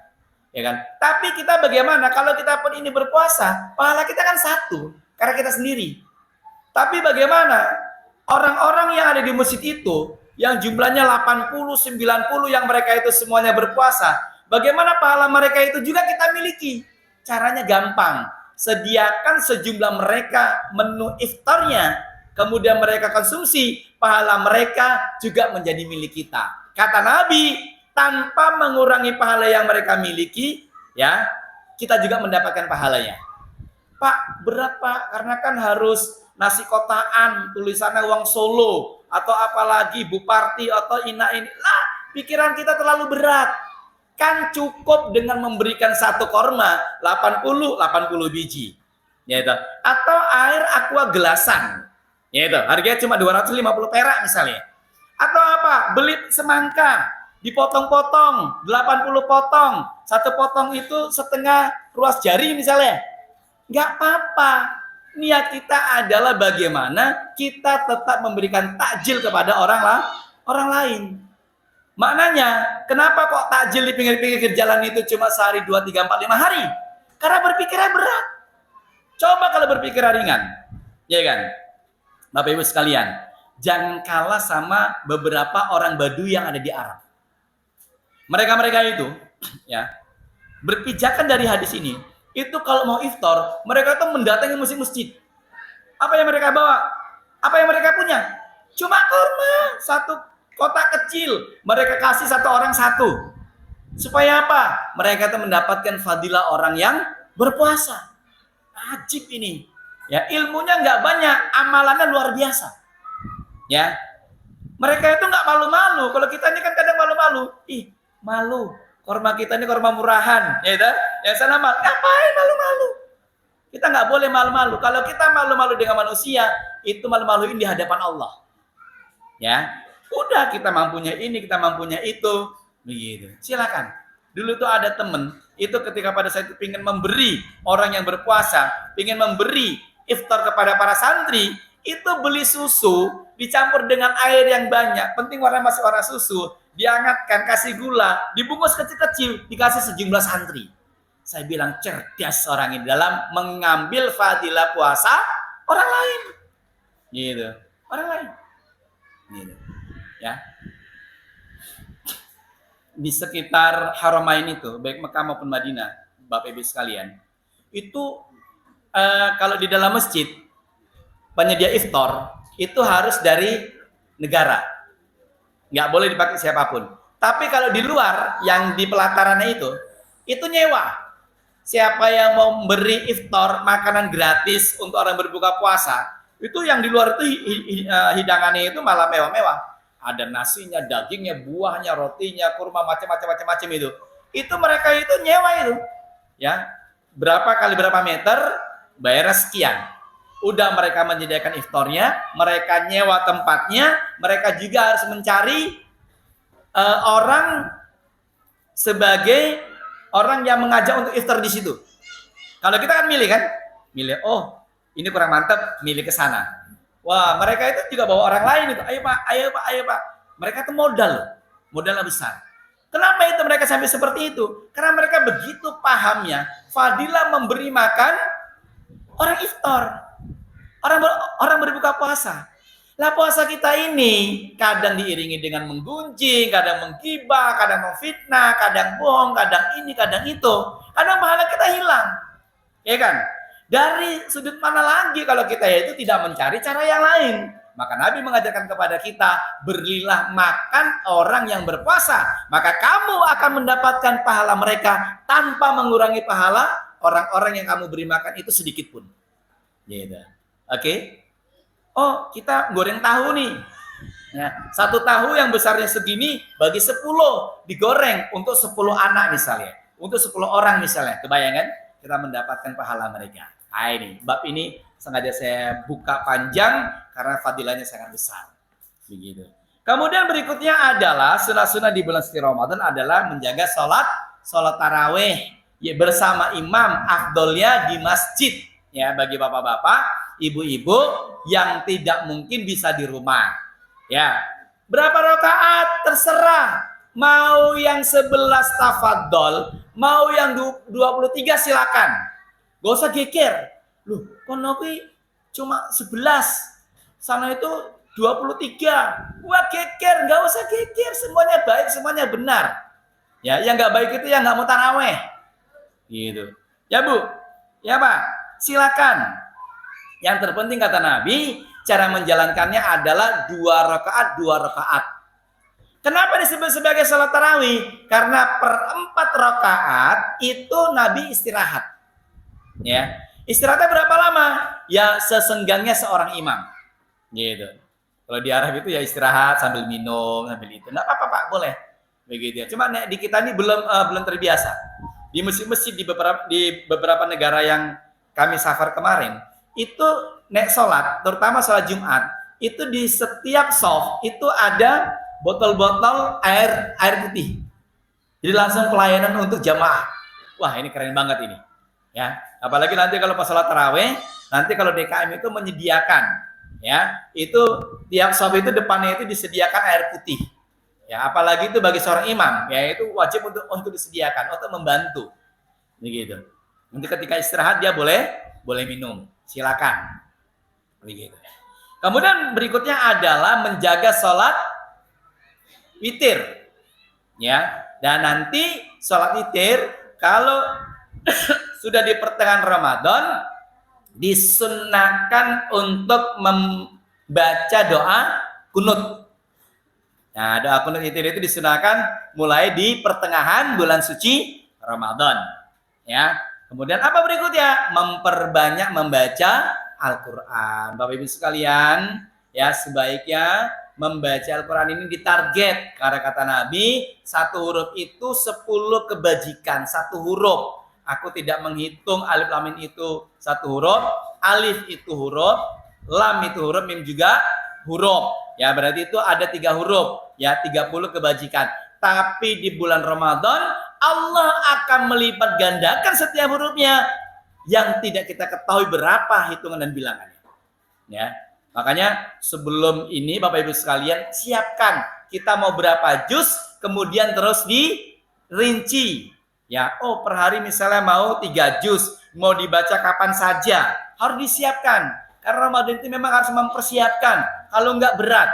Ya kan? Tapi kita bagaimana kalau kita pun ini berpuasa, pahala kita kan satu, karena kita sendiri. Tapi bagaimana orang-orang yang ada di masjid itu, yang jumlahnya 80, 90 yang mereka itu semuanya berpuasa, bagaimana pahala mereka itu juga kita miliki? Caranya gampang. Sediakan sejumlah mereka menu iftarnya, kemudian mereka konsumsi, pahala mereka juga menjadi milik kita. Kata Nabi, tanpa mengurangi pahala yang mereka miliki, ya, kita juga mendapatkan pahalanya. Pak, berat Pak, karena kan harus nasi kotaan, tulisannya uang Solo, atau apalagi Buparti atau Ina ini. Lah, pikiran kita terlalu berat. Kan cukup dengan memberikan satu korma, 80 biji. Yaitu. Atau air aqua gelasan. Yaitu, harganya cuma 250 perak misalnya. Atau apa? Beli semangka, dipotong-potong, 80 potong. Satu potong itu setengah ruas jari misalnya. Nggak apa-apa. Niat kita adalah bagaimana kita tetap memberikan takjil kepada orang lain. Maknanya, kenapa kok takjil di pinggir-pinggir jalan itu cuma sehari, 2, 3, 4, 5 hari? Karena berpikirnya berat. Coba kalau berpikirnya ringan. Ya kan? Bapak Ibu sekalian, jangan kalah sama beberapa orang Baduy yang ada di Arab. Mereka-mereka itu, ya, berpijakan dari hadis ini, itu kalau mau iftar, mereka tuh mendatangi masjid. Apa yang mereka bawa? Apa yang mereka punya? Cuma kurma, satu kotak kecil. Mereka kasih satu orang satu. Supaya apa? Mereka tuh mendapatkan fadilah orang yang berpuasa. Ajib ini. Ya, ilmunya nggak banyak, amalannya luar biasa. Ya, mereka itu nggak malu-malu. Kalau kita ini kan kadang malu-malu. Ih, malu, korma kita ini korma murahan, ya itu, ya sana mal, ngapain malu-malu? Kita nggak boleh malu-malu. Kalau kita malu-malu dengan manusia, itu malu-maluin di hadapan Allah. Ya, udah kita mampunya ini, kita mampunya itu, begitu. Silakan. Dulu tuh ada temen, itu ketika pada saat itu ingin memberi orang yang berpuasa, ingin memberi iftar kepada para santri, itu beli susu dicampur dengan air yang banyak. Penting warna masih warna susu. Dihangatkan, kasih gula, dibungkus kecil-kecil, dikasih sejumlah santri. Saya bilang cerdas orang ini dalam mengambil fadilah puasa orang lain. Gitu. Orang lain. Gitu. Ya. Di sekitar Haramain itu, baik Mekah maupun Madinah, Bapak Ibu sekalian, itu kalau di dalam masjid, penyedia iftar, itu harus dari negara. Nggak boleh dipakai siapapun. Tapi kalau di luar, yang di pelatarannya itu nyewa. Siapa yang mau memberi iftar, makanan gratis untuk orang berbuka puasa, itu yang di luar itu hidangannya itu malah mewah-mewah. Ada nasinya, dagingnya, buahnya, rotinya, kurma, macam-macam itu. Itu mereka itu nyewa itu. Ya, berapa kali berapa meter, bayar sekian. Udah mereka menyediakan iftarnya, mereka nyewa tempatnya, mereka juga harus mencari orang sebagai orang yang mengajak untuk iftar di situ. Kalau kita kan milih, oh ini kurang mantap, milih ke sana. Wah, mereka itu juga bawa orang lain itu. Ayo Pak. Mereka itu modalnya besar. Kenapa itu mereka sampai seperti itu? Karena mereka begitu pahamnya fadilah memberi makan orang iftar. Orang berbuka puasa. Lah puasa kita ini kadang diiringi dengan menggunjing, kadang menggibah, kadang memfitnah, kadang bohong, kadang ini, kadang itu. Kadang pahala kita hilang. Ya kan? Dari sudut mana lagi kalau kita itu tidak mencari cara yang lain? Maka Nabi mengajarkan kepada kita, berilah makan orang yang berpuasa, maka kamu akan mendapatkan pahala mereka tanpa mengurangi pahala orang-orang yang kamu beri makan itu sedikit pun. Gitu. Oke? Oh, kita goreng tahu nih. Nah, satu tahu yang besarnya segini bagi 10 digoreng untuk 10 anak misalnya, untuk 10 orang misalnya. Kebayangkan? Kita mendapatkan pahala mereka. Nah, ini bab ini sengaja saya buka panjang karena fadilahnya sangat besar. Begitu. Kemudian berikutnya adalah sunah-sunah di bulan suci Ramadan adalah menjaga sholat taraweh ya, bersama imam, afdolnya di masjid ya, bagi bapak-bapak, ibu-ibu yang tidak mungkin bisa di rumah. Ya, berapa rakaat terserah. Mau yang 11 tafadhol, mau yang 23 silakan. Gak usah geger. Loh, konopi cuma 11. Sana itu 23. Wah, geger, gak usah geger. Semuanya baik, semuanya benar. Ya, yang gak baik itu yang gak mau taraweh. Gitu. Ya, Bu. Ya, Pak. Silakan. Yang terpenting kata Nabi, cara menjalankannya adalah 2 rakaat. Kenapa disebut sebagai salat tarawih? Karena per 4 rakaat itu Nabi istirahat. Ya, istirahatnya berapa lama? Ya sesenggangnya seorang imam. Gitu. Kalau di Arab itu ya istirahat sambil minum, sambil itu. Nggak apa-apa Pak, boleh. Begitu ya. Cuma di kita ini belum terbiasa. Di masjid-masjid di beberapa negara yang kami safar kemarin, itu nek sholat, terutama sholat Jumat, itu di setiap shaf itu ada botol-botol air putih. Jadi langsung pelayanan untuk jamaah. Wah, ini keren banget ini. Ya, apalagi nanti kalau pas sholat taraweh, nanti kalau DKM itu menyediakan, ya, itu tiap shaf itu depannya itu disediakan air putih. Ya, apalagi itu bagi seorang imam, ya itu wajib untuk disediakan, untuk membantu. Begitu. Nanti ketika istirahat dia boleh minum, silakan. Begitu. Kemudian berikutnya adalah menjaga sholat witir, ya. Dan nanti sholat witir kalau sudah di pertengahan Ramadan disunnahkan untuk membaca doa kunut. Nah, doa kunut witir itu disunahkan mulai di pertengahan bulan suci Ramadan. Ya. Kemudian apa berikutnya? Memperbanyak membaca Al-Quran. Bapak Ibu sekalian, ya sebaiknya membaca Al-Quran ini ditarget. Karena kata Nabi, 1 huruf itu 10 kebajikan. 1 huruf. Aku tidak menghitung alif lam mim itu 1 huruf, alif itu huruf, lam itu huruf, mim juga huruf. Ya berarti itu ada 3 huruf, ya 30 kebajikan. Tapi di bulan Ramadan Allah akan melipat gandakan setiap hurufnya yang tidak kita ketahui berapa hitungan dan bilangannya. Ya. Makanya sebelum ini Bapak Ibu sekalian siapkan kita mau berapa juz, kemudian terus dirinci. Ya, oh per hari misalnya mau 3 juz, mau dibaca kapan saja, harus disiapkan. Karena Ramadan itu memang harus mempersiapkan, kalau enggak berat.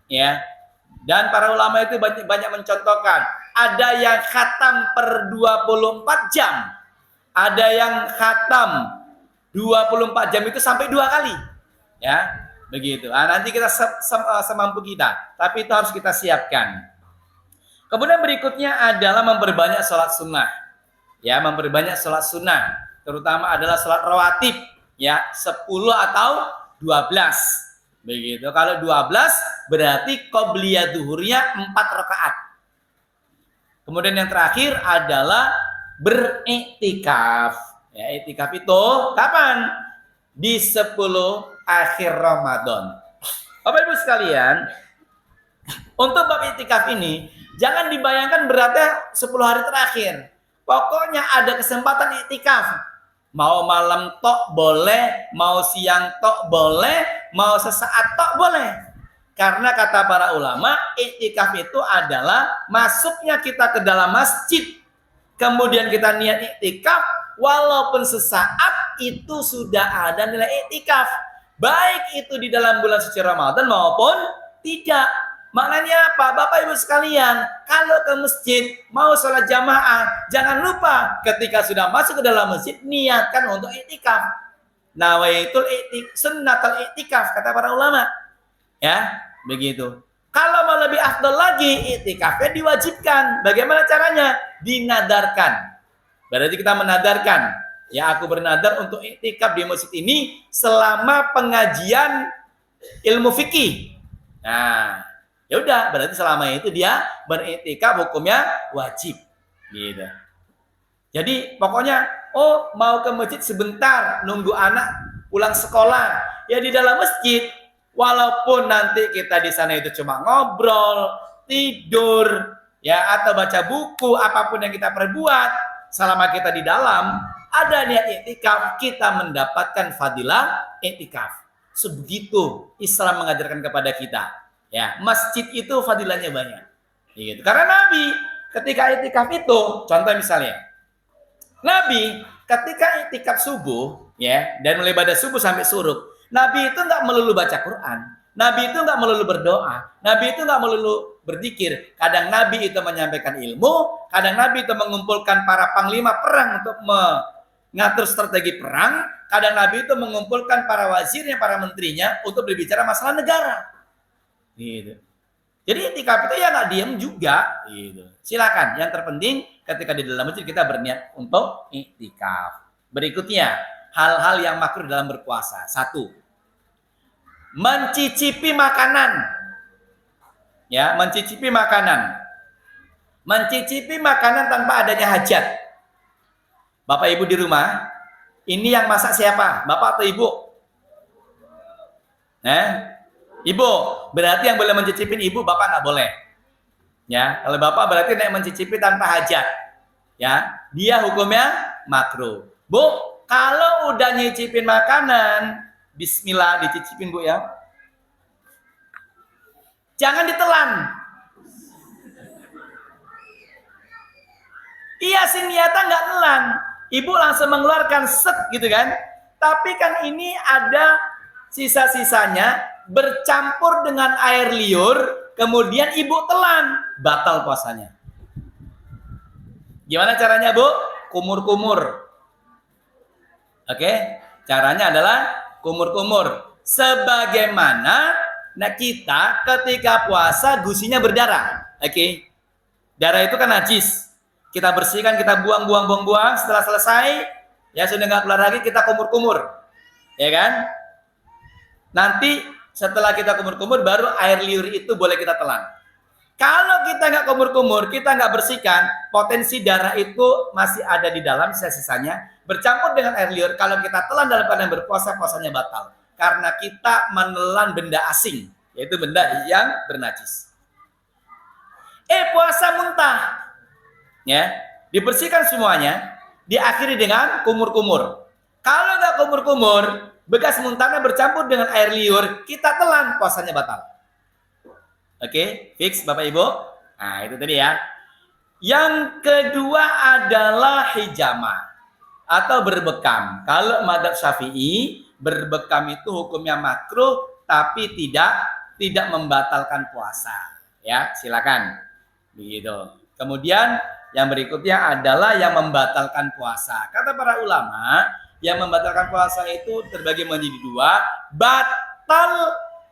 Ya. Dan para ulama itu banyak mencontohkan, ada yang khatam per 24 jam. Ada yang khatam 24 jam itu sampai 2 kali. Ya, begitu. Nah, nanti kita semampu kita, tapi itu harus kita siapkan. Kemudian berikutnya adalah memperbanyak sholat sunnah. Ya, memperbanyak sholat sunnah. Terutama adalah sholat rawatib. Ya, 10 atau 12. Begitu. Kalau 12 berarti qobliyah duhurnya 4 rakaat. Kemudian yang terakhir adalah beriktikaf. Ya, iktikaf itu kapan? Di 10 akhir Ramadan. Bapak Ibu sekalian, untuk bab iktikaf ini jangan dibayangkan beratnya 10 hari terakhir. Pokoknya ada kesempatan iktikaf. Mau malam tok boleh, mau siang tok boleh, mau sesaat tok boleh. Karena kata para ulama, iktikaf itu adalah masuknya kita ke dalam masjid. Kemudian kita niat iktikaf, walaupun sesaat itu sudah ada nilai iktikaf. Baik itu di dalam bulan suci Ramadan maupun tidak. Maknanya apa? Bapak Ibu sekalian, kalau ke masjid mau sholat jamaah, jangan lupa ketika sudah masuk ke dalam masjid niatkan untuk iktikaf. nawaitul sunnatul i'tikaf kata para ulama. Ya, begitu. Kalau mau lebih afdal lagi, i'tikafnya diwajibkan. Bagaimana caranya? Dinadarkan. Berarti kita menadarkan, ya aku bernadar untuk i'tikaf di masjid ini selama pengajian ilmu fikih. Nah, ya udah, berarti selama itu dia beriktikaf hukumnya wajib. Gitu. Jadi pokoknya, oh mau ke masjid sebentar, nunggu anak pulang sekolah, ya di dalam masjid. Walaupun nanti kita di sana itu cuma ngobrol, tidur, ya atau baca buku, apapun yang kita perbuat, selama kita di dalam ada niat iktikaf, kita mendapatkan fadilah iktikaf. Sebegitu Islam mengajarkan kepada kita. Ya, masjid itu fadilahnya banyak. Gitu. Karena Nabi ketika iktikaf itu, contoh misalnya, Nabi ketika iktikaf subuh, ya, dan mulai ibadah subuh sampai suruk, Nabi itu nggak melulu baca Quran, Nabi itu nggak melulu berdoa, Nabi itu nggak melulu berzikir. Kadang Nabi itu menyampaikan ilmu, kadang Nabi itu mengumpulkan para panglima perang untuk mengatur strategi perang, kadang Nabi itu mengumpulkan para wazirnya, para menterinya untuk berbicara masalah negara. Gitu. Jadi iktikaf itu ya nggak diem juga. Gitu. Silakan. Yang terpenting ketika di dalam masjid kita berniat untuk iktikaf. Berikutnya, hal-hal yang makruh dalam berpuasa. 1. Mencicipi makanan. Ya, mencicipi makanan. Mencicipi makanan tanpa adanya hajat. Bapak Ibu di rumah, ini yang masak siapa? Bapak atau Ibu? Ibu, berarti yang boleh mencicipin Ibu, Bapak nggak boleh. Ya, kalau Bapak berarti yang mencicipi tanpa hajat. Ya, dia hukumnya makruh. Bu, kalau udah nyicipin makanan, bismillah dicicipin Bu ya. Jangan ditelan. Iya sih niatan nggak nelan. Ibu langsung mengeluarkan set gitu kan. Tapi kan ini ada sisa-sisanya bercampur dengan air liur, kemudian ibu telan, batal puasanya. Gimana caranya Bu? Kumur-kumur. Oke, caranya adalah kumur-kumur. Sebagaimana kita ketika puasa gusinya berdarah. Oke. Darah itu kan najis. Kita bersihkan, kita buang. Setelah selesai, ya sudah nggak keluar lagi, kita kumur-kumur. Ya kan? Nanti setelah kita kumur-kumur, baru air liur itu boleh kita telan. Kalau kita nggak kumur-kumur, kita nggak bersihkan, potensi darah itu masih ada di dalam sisa-sisanya, bercampur dengan air liur. Kalau kita telan dalam keadaan berpuasa, puasanya batal. Karena kita menelan benda asing, yaitu benda yang bernajis. Puasa muntah. Ya, dibersihkan semuanya, diakhiri dengan kumur-kumur. Kalau nggak kumur-kumur, bekas muntahnya bercampur dengan air liur, kita telan, puasanya batal. Oke, fix Bapak Ibu. Nah, itu tadi ya. Yang kedua adalah hijama atau berbekam. Kalau mazhab Syafi'i, berbekam itu hukumnya makruh tapi tidak membatalkan puasa. Ya, silakan. Begitu. Kemudian yang berikutnya adalah yang membatalkan puasa. Kata para ulama, yang membatalkan puasa itu terbagi menjadi 2, batal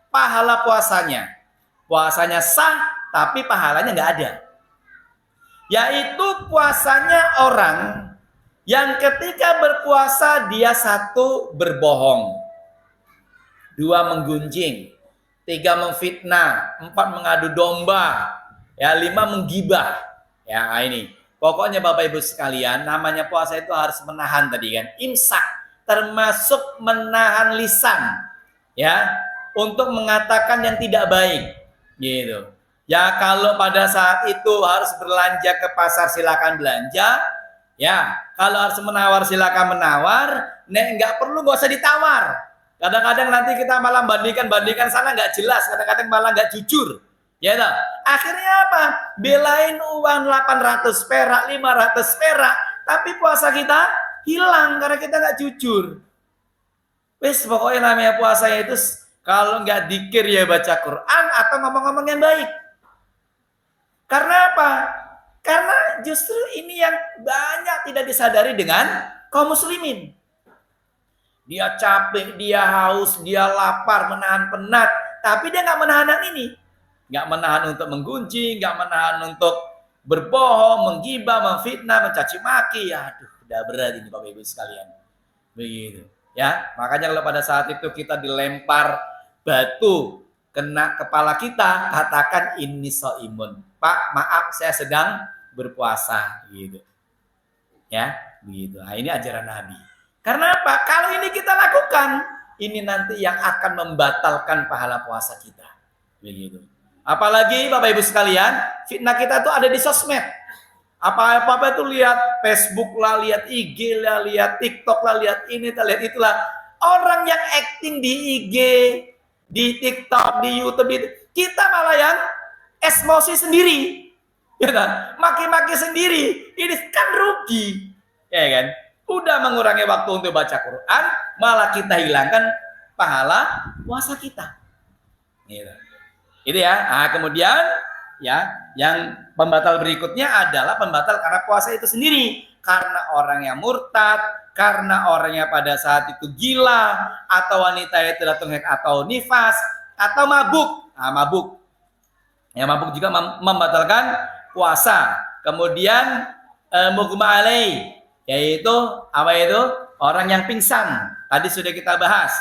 pahala puasanya. Puasanya sah, tapi pahalanya nggak ada. Yaitu puasanya orang yang ketika berpuasa dia 1 berbohong, 2 menggunjing, 3 memfitnah, 4 mengadu domba, ya 5 menggibah. Ya ini. Pokoknya Bapak Ibu sekalian, namanya puasa itu harus menahan tadi kan, imsak, termasuk menahan lisan, ya, untuk mengatakan yang tidak baik. Gitu. Ya kalau pada saat itu harus belanja ke pasar silakan belanja. Ya kalau harus menawar silakan menawar. Nek nggak perlu nggak usah ditawar. Kadang-kadang nanti kita malah bandingkan sana nggak jelas. Kadang-kadang malah nggak jujur. Ya toh? Akhirnya apa? Belain uang 800 perak, 500 perak. Tapi puasa kita hilang karena kita nggak jujur. Wes pokoknya namanya puasa itu kalau nggak dikir ya baca Quran atau ngomong-ngomong yang baik. Karena apa? Karena justru ini yang banyak tidak disadari dengan kaum muslimin. Dia capek, dia haus, dia lapar, menahan penat. Tapi dia nggak menahan yang ini. Nggak menahan untuk menggunjing, nggak menahan untuk berbohong, menggibah, memfitnah, mencaci maki. Aduh, udah berat ini Bapak Ibu sekalian. Begitu. Ya, makanya kalau pada saat itu kita dilempar batu kena kepala kita, katakan ini soimun. Pak, maaf saya sedang berpuasa gitu. Ya, begitu. Nah, ini ajaran Nabi. Karena apa? Kalau ini kita lakukan, ini nanti yang akan membatalkan pahala puasa kita. Begitu. Apalagi Bapak Ibu sekalian, fitnah kita tuh ada di sosmed. Apa-apa itu lihat Facebook lah, lihat IG lah, lihat TikTok lah, lihat ini, lihat itulah. Orang yang acting di IG, di TikTok, di YouTube itu, kita malah yang emosi sendiri. Ya kan? Maki-maki sendiri. Ini kan rugi. Ya kan? Udah mengurangi waktu untuk baca Quran, malah kita hilangkan pahala puasa kita. Gitu. Itu ya. Nah, kemudian ya, yang pembatal berikutnya adalah pembatal karena puasa itu sendiri. Karena orang yang murtad, karena orangnya pada saat itu gila, atau wanita itu datang atau nifas, atau mabuk. Nah, mabuk. Ya, mabuk juga membatalkan puasa. Kemudian mughma alaih, yaitu apa itu? Orang yang pingsan. Tadi sudah kita bahas.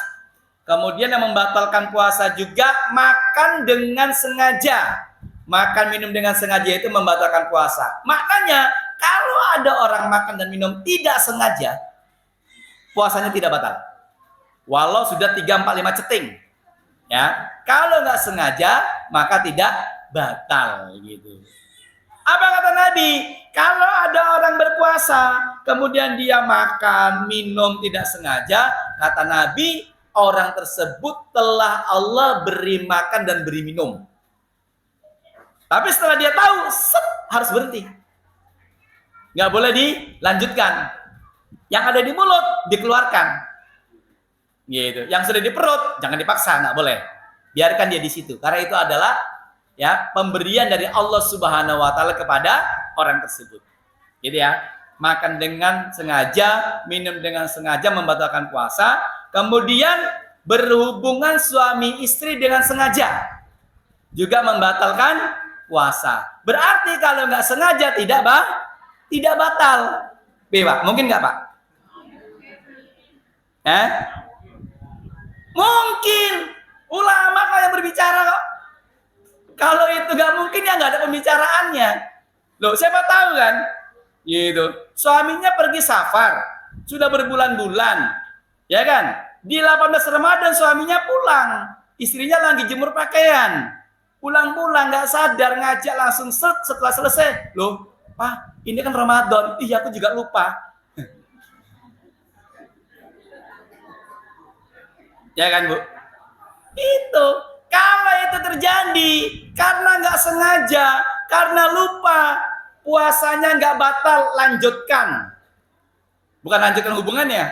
Kemudian yang membatalkan puasa juga makan dengan sengaja. Makan minum dengan sengaja itu membatalkan puasa. Maknanya kalau ada orang makan dan minum tidak sengaja, puasanya tidak batal. Walau sudah 3, 4, 5 ceting. Ya, kalau nggak sengaja maka tidak batal gitu. Apa kata Nabi? Kalau ada orang berpuasa, kemudian dia makan, minum tidak sengaja, kata Nabi, orang tersebut telah Allah beri makan dan beri minum. Tapi setelah dia tahu, harus berhenti. Nggak boleh dilanjutkan. Yang ada di mulut, dikeluarkan. Gitu. Yang sudah di perut, jangan dipaksa, nggak boleh. Biarkan dia di situ. Karena itu adalah ya pemberian dari Allah Subhanahu wa taala kepada orang tersebut. Gitu ya. Makan dengan sengaja, minum dengan sengaja membatalkan puasa, kemudian berhubungan suami istri dengan sengaja juga membatalkan puasa. Berarti kalau nggak sengaja tidak batal. Pak, mungkin nggak Pak? Mungkin. Ulama kayak berbicara kok. Kalau itu nggak mungkin ya nggak ada pembicaraannya. Loh, siapa tahu kan? Gitu. Suaminya pergi safar, sudah berbulan-bulan, ya kan? Di 18 Ramadan suaminya pulang, istrinya lagi jemur pakaian, pulang-pulang nggak sadar ngajak langsung setelah selesai. Loh, Pak, ini kan Ramadan. Iya, aku juga lupa. Ya kan, Bu? Itu. Kalau itu terjadi karena nggak sengaja, karena lupa, puasanya nggak batal, lanjutkan. Bukan lanjutkan hubungannya.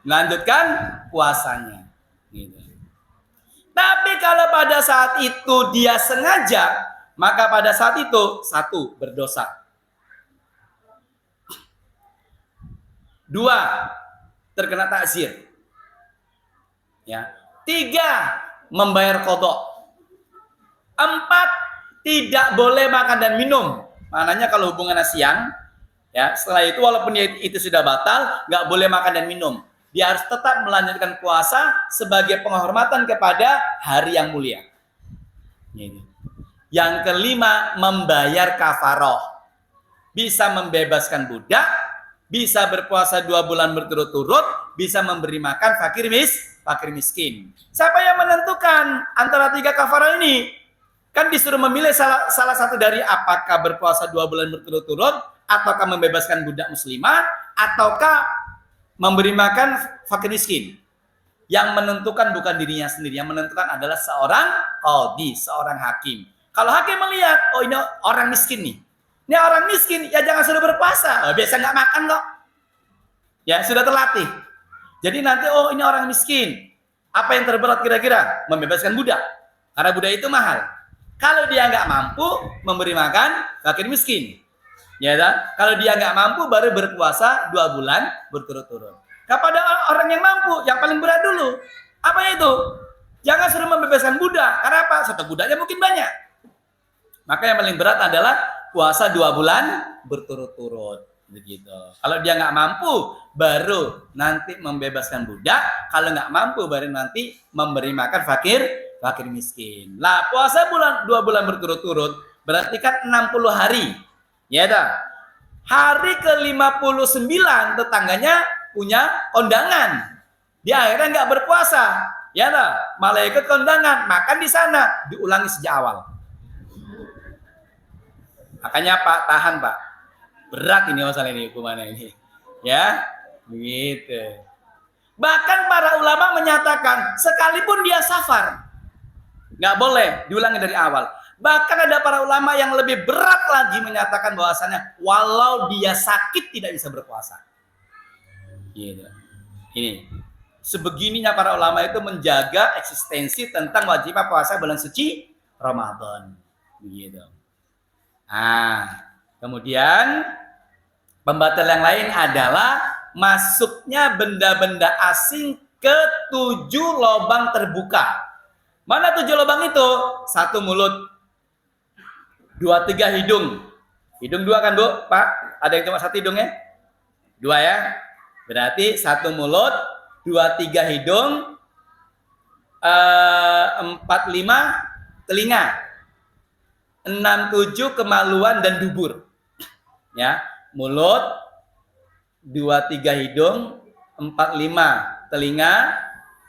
Lanjutkan puasanya. Gitu. Tapi kalau pada saat itu dia sengaja, maka pada saat itu, 1, berdosa. 2, terkena takzir. Ya. 3, membayar qadha. 4, tidak boleh makan dan minum. Maknanya kalau hubungannya siang, ya, setelah itu walaupun itu sudah batal, nggak boleh makan dan minum. Dia harus tetap melanjutkan puasa sebagai penghormatan kepada hari yang mulia. Ini. Yang kelima, membayar kafaroh. Bisa membebaskan budak, bisa berpuasa 2 bulan berturut-turut, bisa memberi makan fakir miskin. Siapa yang menentukan antara 3 kafarah ini? Kan disuruh memilih salah satu dari apakah berpuasa 2 bulan berturut-turut, ataukah membebaskan budak muslimah, ataukah memberi makan fakir miskin. Yang menentukan bukan dirinya sendiri, yang menentukan adalah seorang qadhi, seorang hakim. Kalau hakim melihat, oh ini orang miskin nih. Ini orang miskin, ya jangan suruh berpuasa. Oh, biasa nggak makan kok. Ya sudah terlatih. Jadi nanti, oh ini orang miskin. Apa yang terberat kira-kira? Membebaskan budak. Karena budak itu mahal. Kalau dia nggak mampu memberi makan fakir miskin. Ya kan? Kalau dia nggak mampu baru berpuasa 2 bulan berturut-turut. kepada orang yang mampu, yang paling berat dulu. Apa itu? Jangan suruh membebaskan budak. Karena apa? Satu budaknya mungkin banyak. Maka yang paling berat adalah puasa 2 bulan berturut-turut. Begitu. Kalau dia nggak mampu, baru nanti membebaskan budak. Kalau nggak mampu, baru nanti memberi makan fakir miskin. Lah, puasa 2 bulan berturut-turut berarti kan 60 hari. Ya dah. Hari ke-59 tetangganya punya kondangan. Dia akhirnya nggak berpuasa. Ya dah. Malaikat kondangan, makan di sana, diulangi sejak awal. Makanya Pak, tahan Pak. Berat ini masalah ini, hukumannya ini. Ya, begitu. Bahkan para ulama menyatakan, sekalipun dia safar, nggak boleh diulangi dari awal. Bahkan ada para ulama yang lebih berat lagi menyatakan bahwasannya, walau dia sakit tidak bisa berpuasa. Gitu. Ini, sebegininya para ulama itu menjaga eksistensi tentang wajibnya puasa bulan suci Ramadan. Begitu. Kemudian pembatal yang lain adalah masuknya benda-benda asing ke 7 lubang terbuka. Mana 7 lubang itu? 1 mulut, 2, 3 hidung. Hidung 2 kan Bu? Pak, ada yang cuma 1 hidungnya? 2 ya? Berarti 1 mulut, 2, 3 hidung, 4, 5 telinga. 6, 7 kemaluan dan dubur. Ya, mulut, 2, 3 hidung, 4, 5 telinga,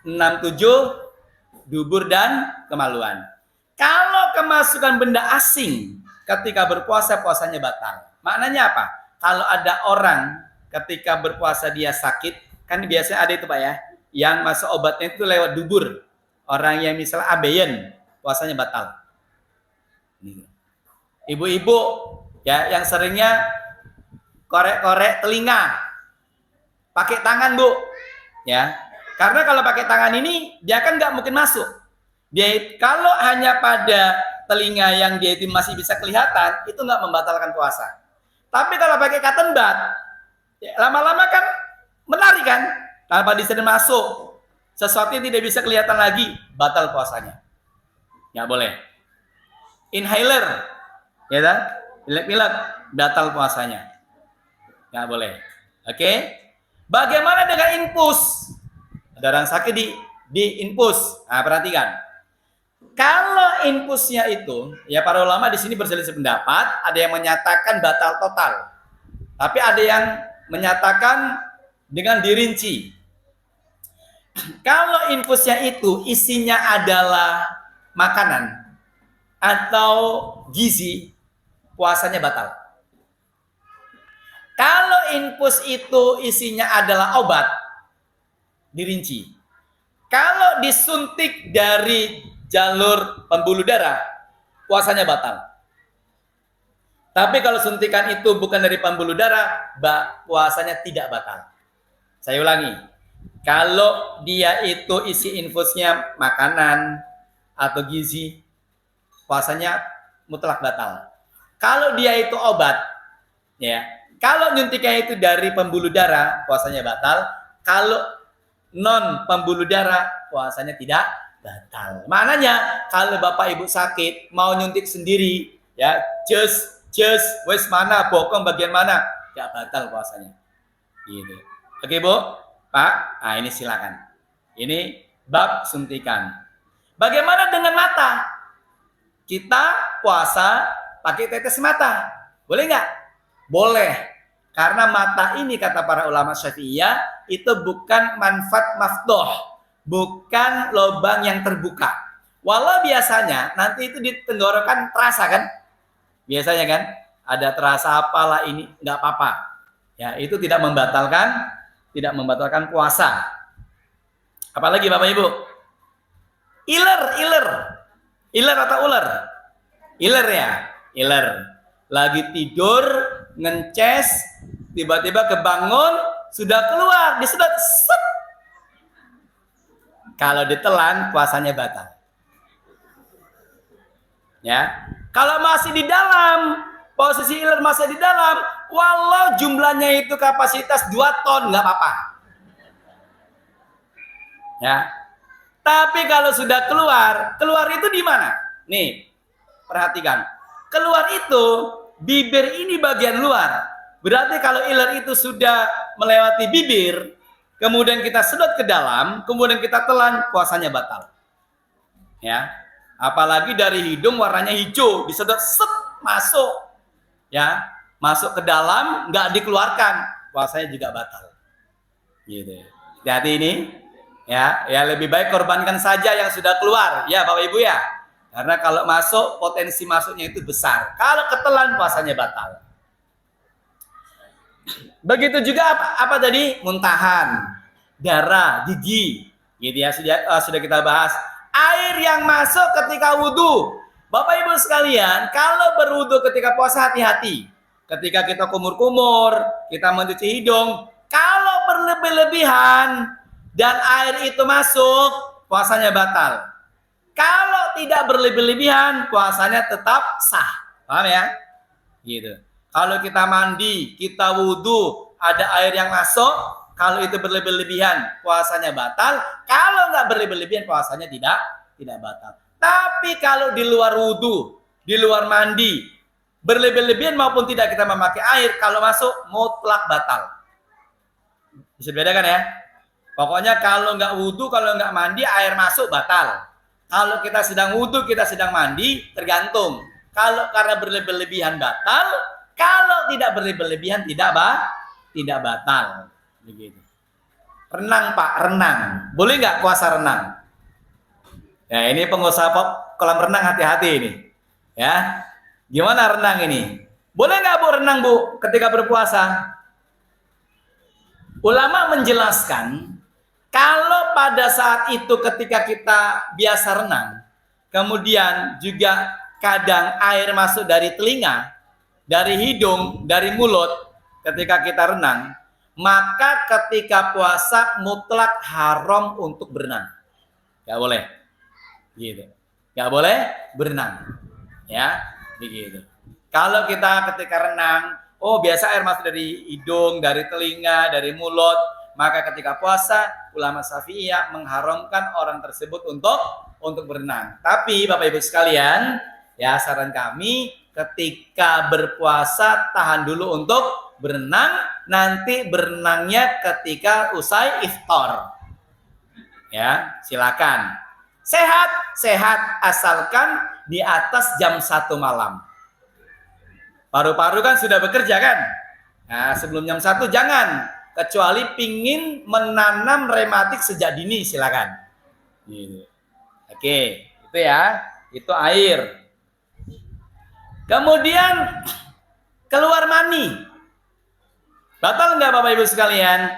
6, 7 dubur dan kemaluan. Kalau kemasukan benda asing ketika berpuasa, puasanya batal. Maknanya apa? Kalau ada orang ketika berpuasa dia sakit, kan biasanya ada itu Pak ya, yang masuk obatnya itu lewat dubur. Orang yang misalnya abeien, puasanya batal. Ibu-ibu ya yang seringnya korek-korek telinga, pakai tangan Bu, ya. Karena kalau pakai tangan ini dia kan nggak mungkin masuk. Dia kalau hanya pada telinga yang dia itu masih bisa kelihatan, itu nggak membatalkan puasa. Tapi kalau pakai cotton bud, ya, lama-lama kan menari kan, tanpa disini masuk, sesuatu yang tidak bisa kelihatan lagi, batal puasanya. Nggak boleh. Inhaler, ya kan? Pilek-pilek, batal puasanya. Nggak boleh. Oke? Bagaimana dengan infus? Ada orang sakit di infus. Nah, perhatikan. Kalau infusnya itu, ya para ulama di sini berselisih pendapat, ada yang menyatakan batal total. Tapi ada yang menyatakan dengan dirinci. Kalau infusnya itu isinya adalah makanan atau gizi, puasanya batal. Kalau infus itu isinya adalah obat, dirinci. Kalau disuntik dari jalur pembuluh darah, puasanya batal. Tapi kalau suntikan itu bukan dari pembuluh darah, puasanya tidak batal. Saya ulangi. Kalau dia itu isi infusnya makanan atau gizi, puasanya mutlak batal. Kalau dia itu obat, ya. Kalau nyuntiknya itu dari pembuluh darah, puasanya batal. Kalau non pembuluh darah, puasanya tidak batal. Maknanya kalau Bapak Ibu sakit mau nyuntik sendiri, ya, wes mana bokong bagian mana, enggak batal puasanya. Gitu. Oke, Bu? Pak, nah ini silakan. Ini bab suntikan. Bagaimana dengan mata? Kita puasa pakai tetes mata. Boleh nggak? Boleh. Karena mata ini kata para ulama Syafi'iyah itu bukan manfaat mafdoh, bukan lubang yang terbuka. Walau biasanya nanti itu di tenggorokan terasa kan? Biasanya kan ada terasa apalah ini, nggak apa-apa. Ya, itu tidak membatalkan puasa. Apalagi Bapak Ibu? Iler atau ular? Iler ya, iler. Lagi tidur, ngences, tiba-tiba kebangun, sudah keluar, disedot, set. Kalau ditelan, puasanya batal. Ya, kalau masih di dalam, posisi iler masih di dalam, walau jumlahnya itu kapasitas 2 ton, nggak apa-apa. Ya. Tapi kalau sudah keluar, keluar itu di mana? Nih, perhatikan. Keluar itu bibir ini bagian luar. Berarti kalau iler itu sudah melewati bibir, kemudian kita sedot ke dalam, kemudian kita telan, puasanya batal. Ya. Apalagi dari hidung warnanya hijau, disedot set masuk. Ya, masuk ke dalam nggak dikeluarkan, puasanya juga batal. Gitu. Hati ini. Ya lebih baik korbankan saja yang sudah keluar, ya Bapak Ibu ya. Karena kalau masuk potensi masuknya itu besar. Kalau ketelan puasanya batal. Begitu juga apa tadi? Muntahan, darah, gigi, gitu ya sudah kita bahas. Air yang masuk ketika wudhu, Bapak Ibu sekalian, kalau berwudhu ketika puasa hati-hati. Ketika kita kumur-kumur, kita mencuci hidung, kalau berlebih-lebihan dan air itu masuk, puasanya batal. Kalau tidak berlebih-lebihan, puasanya tetap sah. Paham ya? Gitu. Kalau kita mandi, kita wudhu, ada air yang masuk, kalau itu berlebih-lebihan, puasanya batal. Kalau nggak berlebih-lebihan, puasanya tidak batal. Tapi kalau di luar wudhu, di luar mandi, berlebih-lebihan maupun tidak kita memakai air, kalau masuk mutlak batal. Bisa dibedakan ya? Pokoknya kalau nggak wudhu, kalau nggak mandi, air masuk batal. Kalau kita sedang wudhu, kita sedang mandi, tergantung. Kalau karena berlebih-lebihan batal, kalau tidak berlebih-lebihan tidak batal. Begitu. Renang Pak, renang. Boleh nggak puasa renang? Ya ini pengusaha kolam renang hati-hati ini. Ya, gimana renang ini? Boleh nggak Bu renang Bu ketika berpuasa? Ulama menjelaskan. Kalau pada saat itu ketika kita biasa renang, kemudian juga kadang air masuk dari telinga, dari hidung, dari mulut ketika kita renang, maka ketika puasa mutlak haram untuk berenang. Gak boleh. Gitu. Gak boleh berenang. Ya, begitu. Kalau kita ketika renang, oh biasa air masuk dari hidung, dari telinga, dari mulut, maka ketika puasa ulama Syafi'iyah mengharamkan orang tersebut untuk berenang. Tapi Bapak Ibu sekalian, ya saran kami ketika berpuasa tahan dulu untuk berenang, nanti berenangnya ketika usai iftar. Ya, silakan. Sehat asalkan di atas jam 1 malam. Paru-paru kan sudah bekerja kan? Nah, sebelum jam 1 jangan. Kecuali pingin menanam rematik sejak dini, silakan. Oke, itu ya, itu air. Kemudian keluar mani, batal nggak Bapak Ibu sekalian?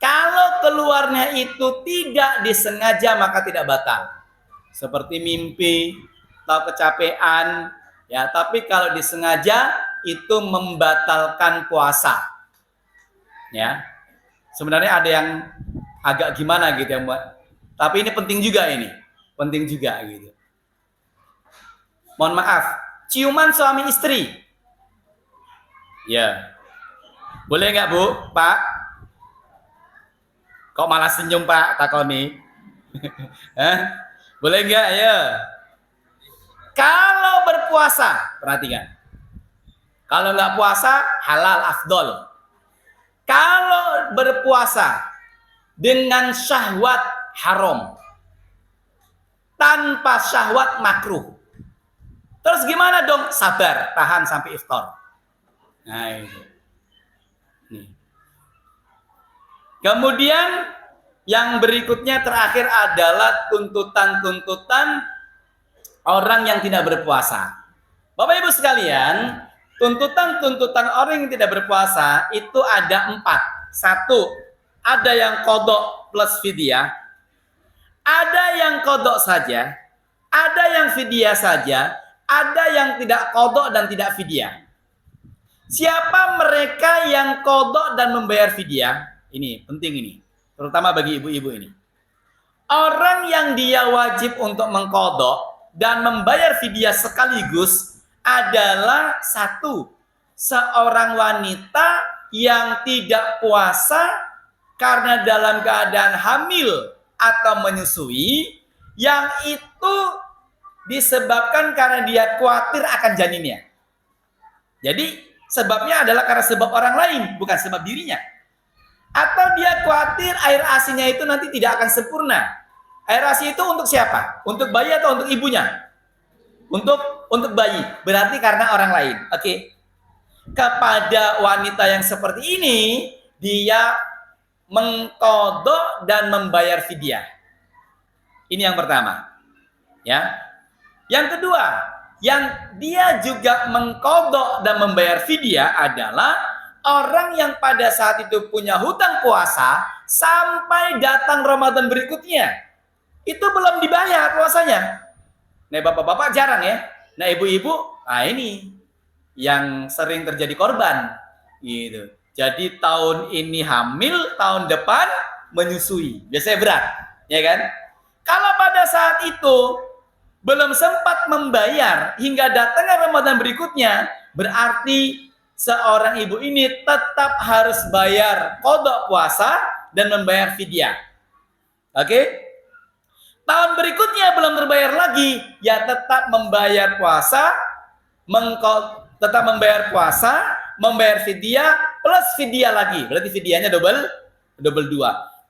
Kalau keluarnya itu tidak disengaja maka tidak batal. Seperti mimpi atau kecapean, ya. Tapi kalau disengaja itu membatalkan puasa. Ya, sebenarnya ada yang agak gimana gitu ya Mbak. Tapi ini penting juga gitu. Mohon maaf, ciuman suami istri, ya, boleh nggak Bu, Pak? Kok malah senyum Pak takoni? Boleh nggak ya? Kalau berpuasa, perhatikan. Kalau nggak puasa, halal afdol. Kalau berpuasa dengan syahwat haram, tanpa syahwat makruh. Terus gimana dong? Sabar, tahan sampai iftar. Nah itu. Nih. Kemudian yang berikutnya terakhir adalah tuntutan-tuntutan orang yang tidak berpuasa. Bapak Ibu sekalian, tuntutan-tuntutan orang yang tidak berpuasa itu ada 4. 1, ada yang qadha plus fidyah, ada yang qadha saja, ada yang fidyah saja, ada yang tidak qadha dan tidak fidyah. Siapa mereka yang qadha dan membayar fidyah? Ini penting ini, terutama bagi ibu-ibu ini. Orang yang dia wajib untuk mengqadha dan membayar fidyah sekaligus adalah 1, seorang wanita yang tidak puasa karena dalam keadaan hamil atau menyusui yang itu disebabkan karena dia khawatir akan janinnya. Jadi sebabnya adalah karena sebab orang lain, bukan sebab dirinya. Atau dia khawatir air ASI-nya itu nanti tidak akan sempurna. Air ASI itu untuk siapa? Untuk bayi atau untuk ibunya? Untuk bayi. Berarti karena orang lain. Oke. Kepada wanita yang seperti ini, dia mengqadha dan membayar fidyah. Ini yang pertama. Ya. Yang kedua, yang dia juga mengqadha dan membayar fidyah adalah orang yang pada saat itu punya hutang puasa sampai datang Ramadan berikutnya. Itu belum dibayar puasanya. Nah, bapak-bapak jarang ya. Nah, ibu-ibu, ini yang sering terjadi korban gitu. Jadi tahun ini hamil, tahun depan menyusui. Biasanya berat, ya kan? Kalau pada saat itu belum sempat membayar hingga datangnya Ramadan berikutnya, berarti seorang ibu ini tetap harus bayar qadha puasa dan membayar fidyah. Oke? Tahun berikutnya belum terbayar lagi, ya tetap membayar puasa, membayar fidyah plus fidyah lagi. Berarti fidyahnya double 2.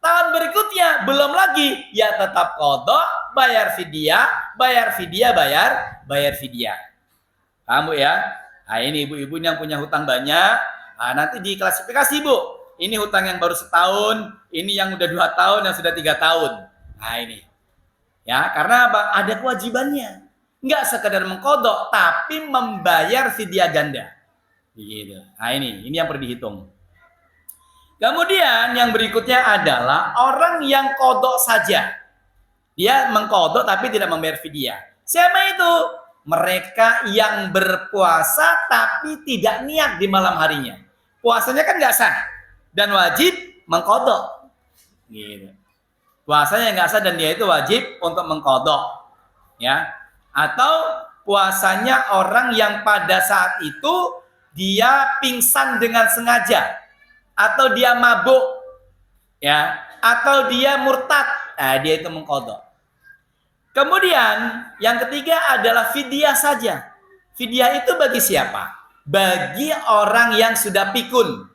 Tahun berikutnya belum lagi, ya tetap qadha, bayar fidyah, bayar fidyah. Paham Bu ya? Nah, ini ibu-ibu yang punya hutang banyak, nanti diklasifikasi Bu. Ini hutang yang baru setahun, ini yang udah 2 tahun, yang sudah 3 tahun. Nah ini. Ya, karena apa? Ada kewajibannya. Enggak sekedar mengqadha, tapi membayar fidyah ganda. Begitu. Nah ini yang perlu dihitung. Kemudian yang berikutnya adalah orang yang qadha saja. Dia mengqadha tapi tidak membayar fidyah. Siapa itu? Mereka yang berpuasa tapi tidak niat di malam harinya. Puasanya kan nggak sah dan wajib mengqadha. Gitu. Puasanya nggak sah dan dia itu wajib untuk mengqadha. Ya. Atau puasanya orang yang pada saat itu dia pingsan dengan sengaja atau dia mabuk, ya, atau dia murtad. Nah, dia itu mengqadha. Kemudian yang ketiga adalah fidyah saja. Fidyah itu bagi siapa? Bagi orang yang sudah pikun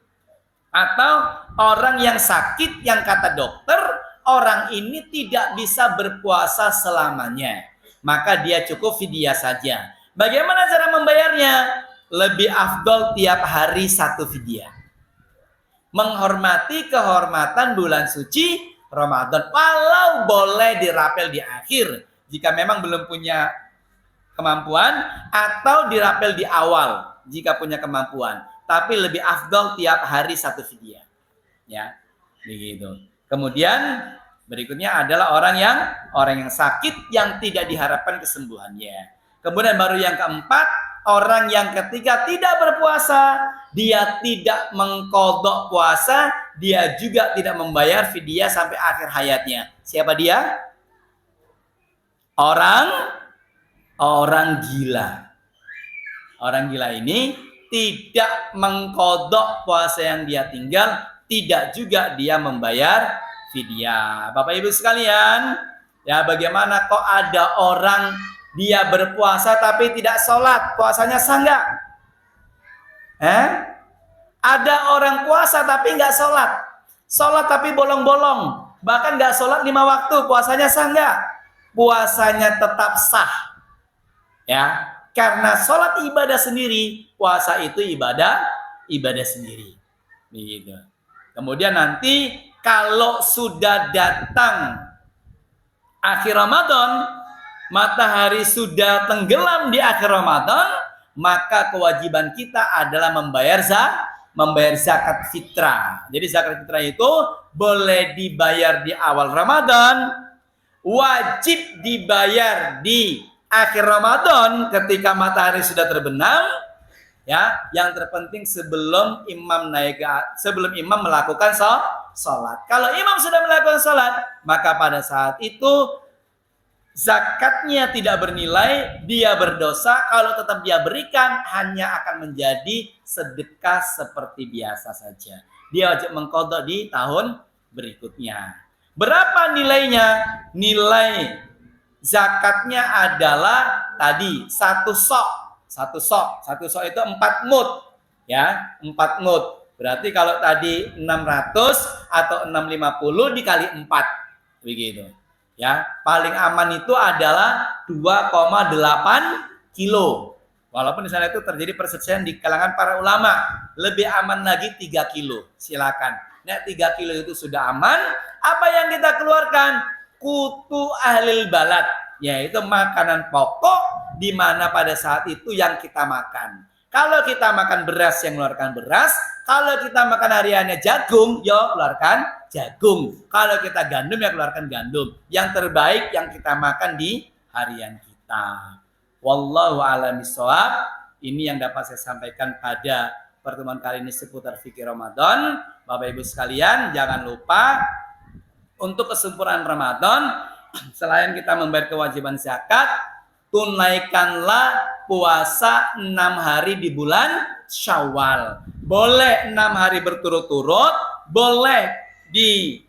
atau orang yang sakit yang kata dokter orang ini tidak bisa berpuasa selamanya. Maka dia cukup fidyah saja. Bagaimana cara membayarnya? Lebih afdol tiap hari 1 fidyah. Menghormati kehormatan bulan suci Ramadan. Walau boleh dirapel di akhir jika memang belum punya kemampuan, atau dirapel di awal jika punya kemampuan. Tapi lebih afdol tiap hari 1 fidyah. Ya, begitu. Kemudian berikutnya adalah orang yang sakit yang tidak diharapkan kesembuhannya. Kemudian baru yang keempat, orang yang ketika tidak berpuasa, dia tidak mengqadha puasa, dia juga tidak membayar fidyah sampai akhir hayatnya. Siapa dia? Orang gila. Orang gila ini tidak mengqadha puasa yang dia tinggal, tidak juga dia membayar fidyah. Bapak Ibu sekalian, ya bagaimana kok ada orang dia berpuasa tapi tidak sholat, puasanya sah nggak? Ada orang puasa tapi nggak sholat, sholat tapi bolong-bolong, bahkan nggak sholat 5 waktu, puasanya sah nggak? Puasanya tetap sah, ya, karena sholat ibadah sendiri, puasa itu ibadah sendiri, begitu. Kemudian nanti kalau sudah datang akhir Ramadan, matahari sudah tenggelam di akhir Ramadan, maka kewajiban kita adalah membayar zakat fitrah. Jadi zakat fitrah itu boleh dibayar di awal Ramadan, wajib dibayar di akhir Ramadan ketika matahari sudah terbenam. Ya, yang terpenting sebelum imam melakukan sholat. Kalau imam sudah melakukan sholat, maka pada saat itu zakatnya tidak bernilai, dia berdosa. Kalau tetap dia berikan, hanya akan menjadi sedekah seperti biasa saja. Dia wajib mengqadha di tahun berikutnya. Berapa nilainya? Nilai zakatnya adalah tadi satu sok. Satu sok itu 4 mud. Ya, 4 mud. Berarti kalau tadi 600 atau 650 dikali 4. Begitu. Ya, paling aman itu adalah 2,8 kilo. Walaupun di sana itu terjadi perselisihan di kalangan para ulama, lebih aman lagi 3 kilo. Silakan. Nah, 3 kilo itu sudah aman. Apa yang kita keluarkan? Kutu ahlil balad, yaitu makanan pokok di mana pada saat itu yang kita makan. Kalau kita makan beras, yang mengeluarkan beras. Kalau kita makan hariannya jagung, ya keluarkan jagung. Kalau kita gandum, ya keluarkan gandum. Yang terbaik yang kita makan di harian kita. Wallahu a'lam bishawab. Ini yang dapat saya sampaikan pada pertemuan kali ini seputar fikih Ramadan. Bapak Ibu sekalian, jangan lupa untuk kesempurnaan Ramadan, selain kita membayar kewajiban zakat, tunaikanlah puasa 6 hari di bulan Syawal. Boleh 6 hari berturut-turut, boleh di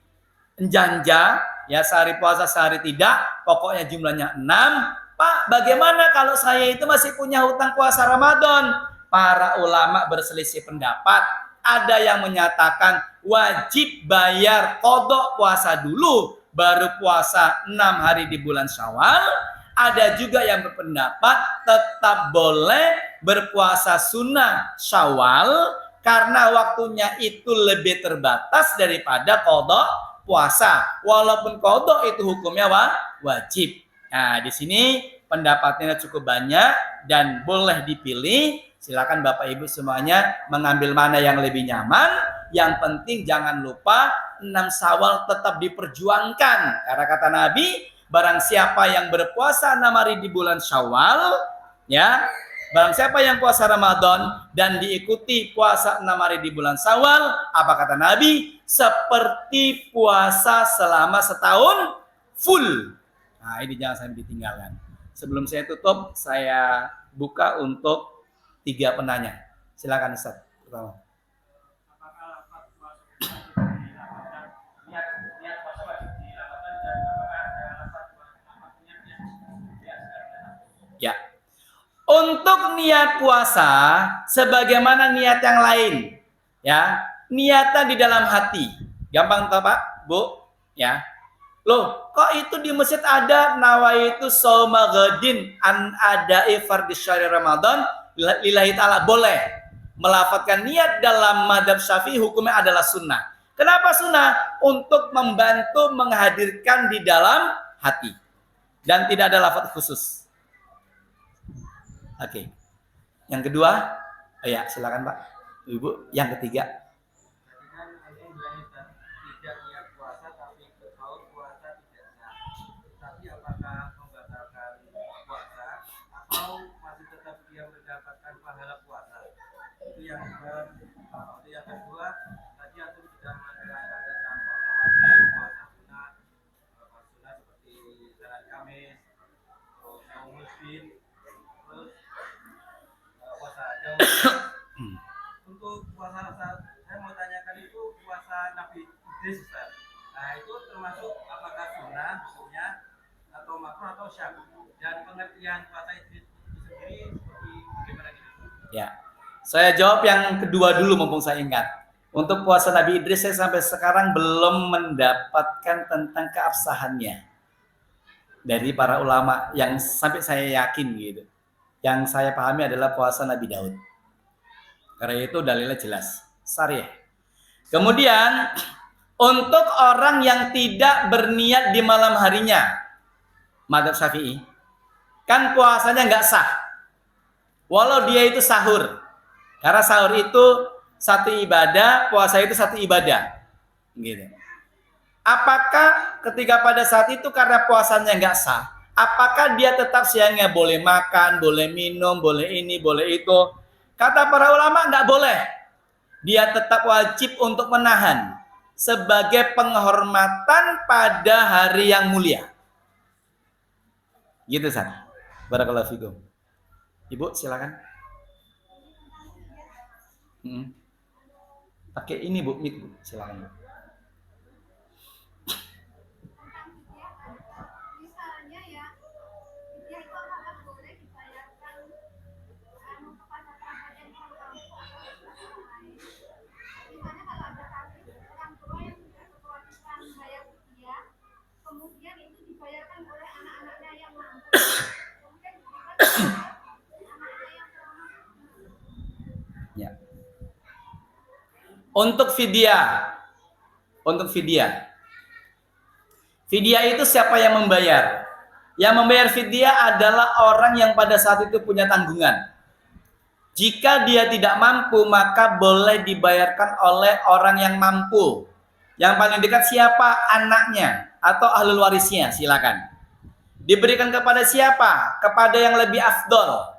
janja, ya sehari puasa sehari tidak, pokoknya jumlahnya 6. Pak, bagaimana kalau saya itu masih punya hutang puasa Ramadan? Para ulama berselisih pendapat. Ada yang menyatakan wajib bayar kodok puasa dulu, baru puasa 6 hari di bulan Syawal. Ada juga yang berpendapat tetap boleh berpuasa sunnah Syawal karena waktunya itu lebih terbatas daripada kodok puasa. Walaupun kodok itu hukumnya wajib. Nah, di sini pendapatnya cukup banyak dan boleh dipilih. Silakan Bapak Ibu semuanya mengambil mana yang lebih nyaman. Yang penting jangan lupa 6 Syawal tetap diperjuangkan. Karena kata Nabi, barang siapa yang berpuasa 6 hari di bulan Syawal, ya, barang siapa yang puasa Ramadan dan diikuti puasa 6 hari di bulan Syawal, apa kata Nabi? Seperti puasa selama setahun full. Nah, ini jangan sampai ditinggalkan. Sebelum saya tutup, saya buka untuk 3 penanya. Silakan Ustaz. Pertama. Ya. Untuk niat puasa sebagaimana niat yang lain, ya. Niatan di dalam hati. Gampang toh, Pak? Bu? Ya. Loh, kok itu di masjid ada nawaitu shauma ghadin an ada'i fardhi syahri Ramadan lillahi ta'ala? Boleh. Melafadzkan niat dalam madhab Syafi'i hukumnya adalah sunnah. Kenapa sunnah? Untuk membantu menghadirkan di dalam hati. Dan tidak ada lafadz khusus. Oke. Yang kedua, ya silakan Pak. Ibu, yang ketiga. Yang kedua, tadi aku sudah menerangkan tentang puasa wajib, puasa sunat, seperti salat Kamis, terus saum muslim, terus puasa Daud. Untuk puasa saya mau tanyakan itu puasa Nabi Idris, Ustaz. Nah, itu termasuk apakah sunnah hukumnya atau makruh atau syar'i? Dan pengertian puasa Idris itu sendiri seperti bagaimana gitu? Ya. Saya jawab yang kedua dulu mumpung saya ingat. Untuk puasa Nabi Idris saya sampai sekarang belum mendapatkan tentang keabsahannya dari para ulama yang sampai saya yakin gitu. Yang saya pahami adalah puasa Nabi Daud. Karena itu dalilnya jelas, syariah. Kemudian untuk orang yang tidak berniat di malam harinya, mazhab Syafi'i, kan puasanya nggak sah. Walau dia itu sahur. Karena sahur itu satu ibadah, puasa itu satu ibadah. Gitu. Apakah ketika pada saat itu karena puasanya nggak sah, apakah dia tetap siangnya boleh makan, boleh minum, boleh ini, boleh itu? Kata para ulama nggak boleh. Dia tetap wajib untuk menahan sebagai penghormatan pada hari yang mulia. Gitu, San. Barakallahu fikum. Ibu, silakan. Pakai ini Bu, mic Bu, silakan. Ya. Untuk fidyah. Untuk fidyah. Fidyah itu siapa yang membayar? Yang membayar fidyah adalah orang yang pada saat itu punya tanggungan. Jika dia tidak mampu, maka boleh dibayarkan oleh orang yang mampu. Yang paling dekat siapa? Anaknya atau ahlul warisnya, silakan. Diberikan kepada siapa? Kepada yang lebih afdol.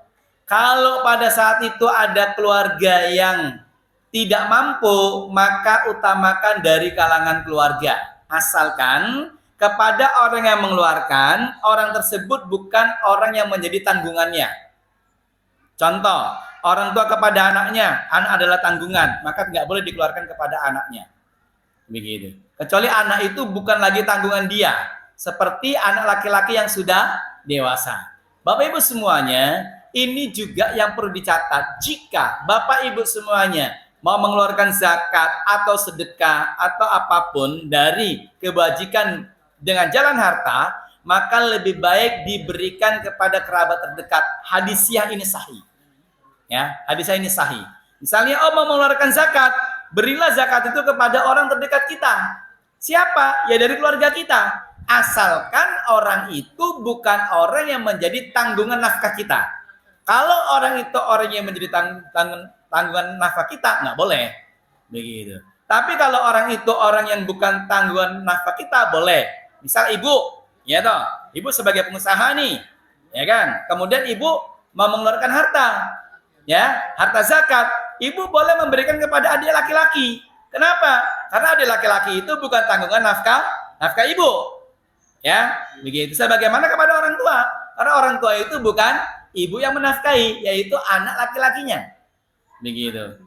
Kalau pada saat itu ada keluarga yang tidak mampu, maka utamakan dari kalangan keluarga. Asalkan kepada orang yang mengeluarkan, orang tersebut bukan orang yang menjadi tanggungannya. Contoh, orang tua kepada anaknya, anak adalah tanggungan, maka nggak boleh dikeluarkan kepada anaknya. Begitu. Kecuali anak itu bukan lagi tanggungan dia, seperti anak laki-laki yang sudah dewasa. Bapak Ibu semuanya, ini juga yang perlu dicatat. Jika Bapak Ibu semuanya mau mengeluarkan zakat atau sedekah atau apapun dari kebajikan dengan jalan harta, maka lebih baik diberikan kepada kerabat terdekat. Hadisiyah ini sahih. Ya, hadisnya ini sahih. Misalnya, mau mengeluarkan zakat, berilah zakat itu kepada orang terdekat kita. Siapa? Ya dari keluarga kita. Asalkan orang itu bukan orang yang menjadi tanggungan nafkah kita. Kalau orang itu orang yang menjadi tanggungan nafkah kita, nggak boleh. Begitu. Tapi kalau orang itu orang yang bukan tanggungan nafkah kita, boleh. Misal ibu, ya toh, ibu sebagai pengusaha nih, ya kan. Kemudian ibu mau mengeluarkan harta. Ya, harta zakat, ibu boleh memberikan kepada adik laki-laki. Kenapa? Karena adik laki-laki itu bukan tanggungan nafkah ibu. Ya, begitu. Sebagaimana kepada orang tua. Karena orang tua itu bukan ibu yang menafkahi, yaitu anak laki-lakinya. Begitu.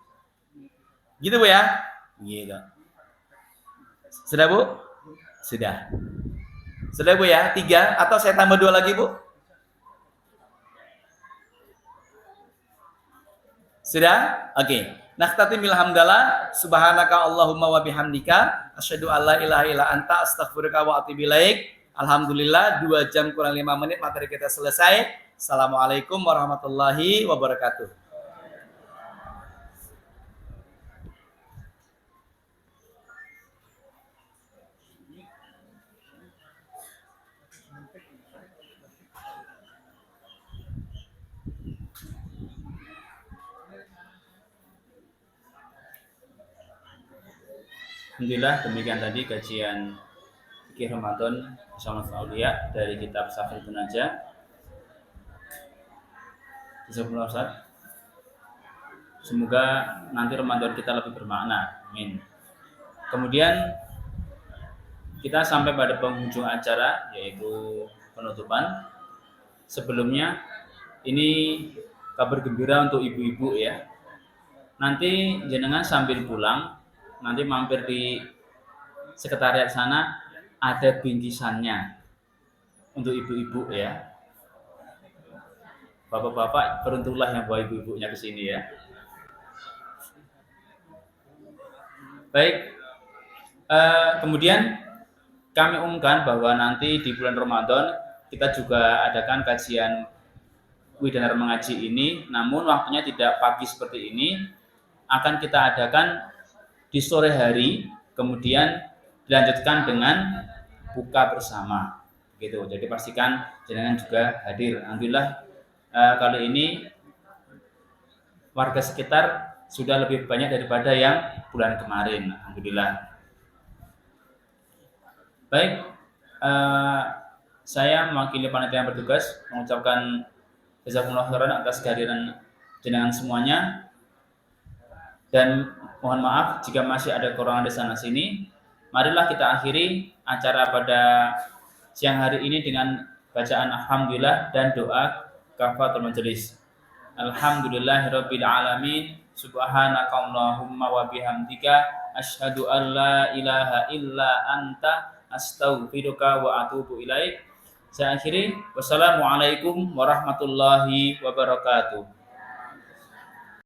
Gitu Bu ya? Gitu. Sudah Bu? Sudah. Sudah Bu ya? 3 atau saya tambah 2 lagi Bu? Sudah? Oke. Nakhtatimil hamdalah, subhanaka Allahumma wa bihamdika, asyhadu alla ilaha illa anta, astaghfiruka wa atubu ilaik. Alhamdulillah 2 jam kurang 5 menit materi kita selesai. Assalamualaikum warahmatullahi wabarakatuh. Alhamdulillah, demikian tadi kajian fikih Ramadan bersama Aulia dari kitab Safrul Najah. Jazakumullah Ustaz. Semoga nanti Ramadan kita lebih bermakna. Amin. Kemudian kita sampai pada penghujung acara, yaitu penutupan. Sebelumnya ini kabar gembira untuk ibu-ibu ya. Nanti jenengan sambil pulang, nanti mampir di sekretariat sana, ada bingkisannya untuk ibu-ibu ya. Bapak-bapak beruntunglah yang bawa ibu-ibunya ke sini ya. Baik, kemudian kami umumkan bahwa nanti di bulan Ramadan kita juga adakan kajian Widanar Mengaji ini, namun waktunya tidak pagi seperti ini, akan kita adakan di sore hari, kemudian dilanjutkan dengan buka bersama, gitu. Jadi pastikan jenengan juga hadir. Alhamdulillah kali ini warga sekitar sudah lebih banyak daripada yang bulan kemarin. Alhamdulillah. Baik, saya mewakili panitia yang bertugas mengucapkan jazakumullah khairan atas kehadiran jenengan semuanya. Dan mohon maaf jika masih ada kekurangan di sana sini. Marilah kita akhiri acara pada siang hari ini dengan bacaan alhamdulillah dan doa kafaratul majelis. Alhamdulillahirabbil alamin. Subhanakallahumma wa bihamdika asyhadu an la ilaha illa anta astaghfiruka wa atubu ilaik. Saya akhiri. Wassalamualaikum warahmatullahi wabarakatuh.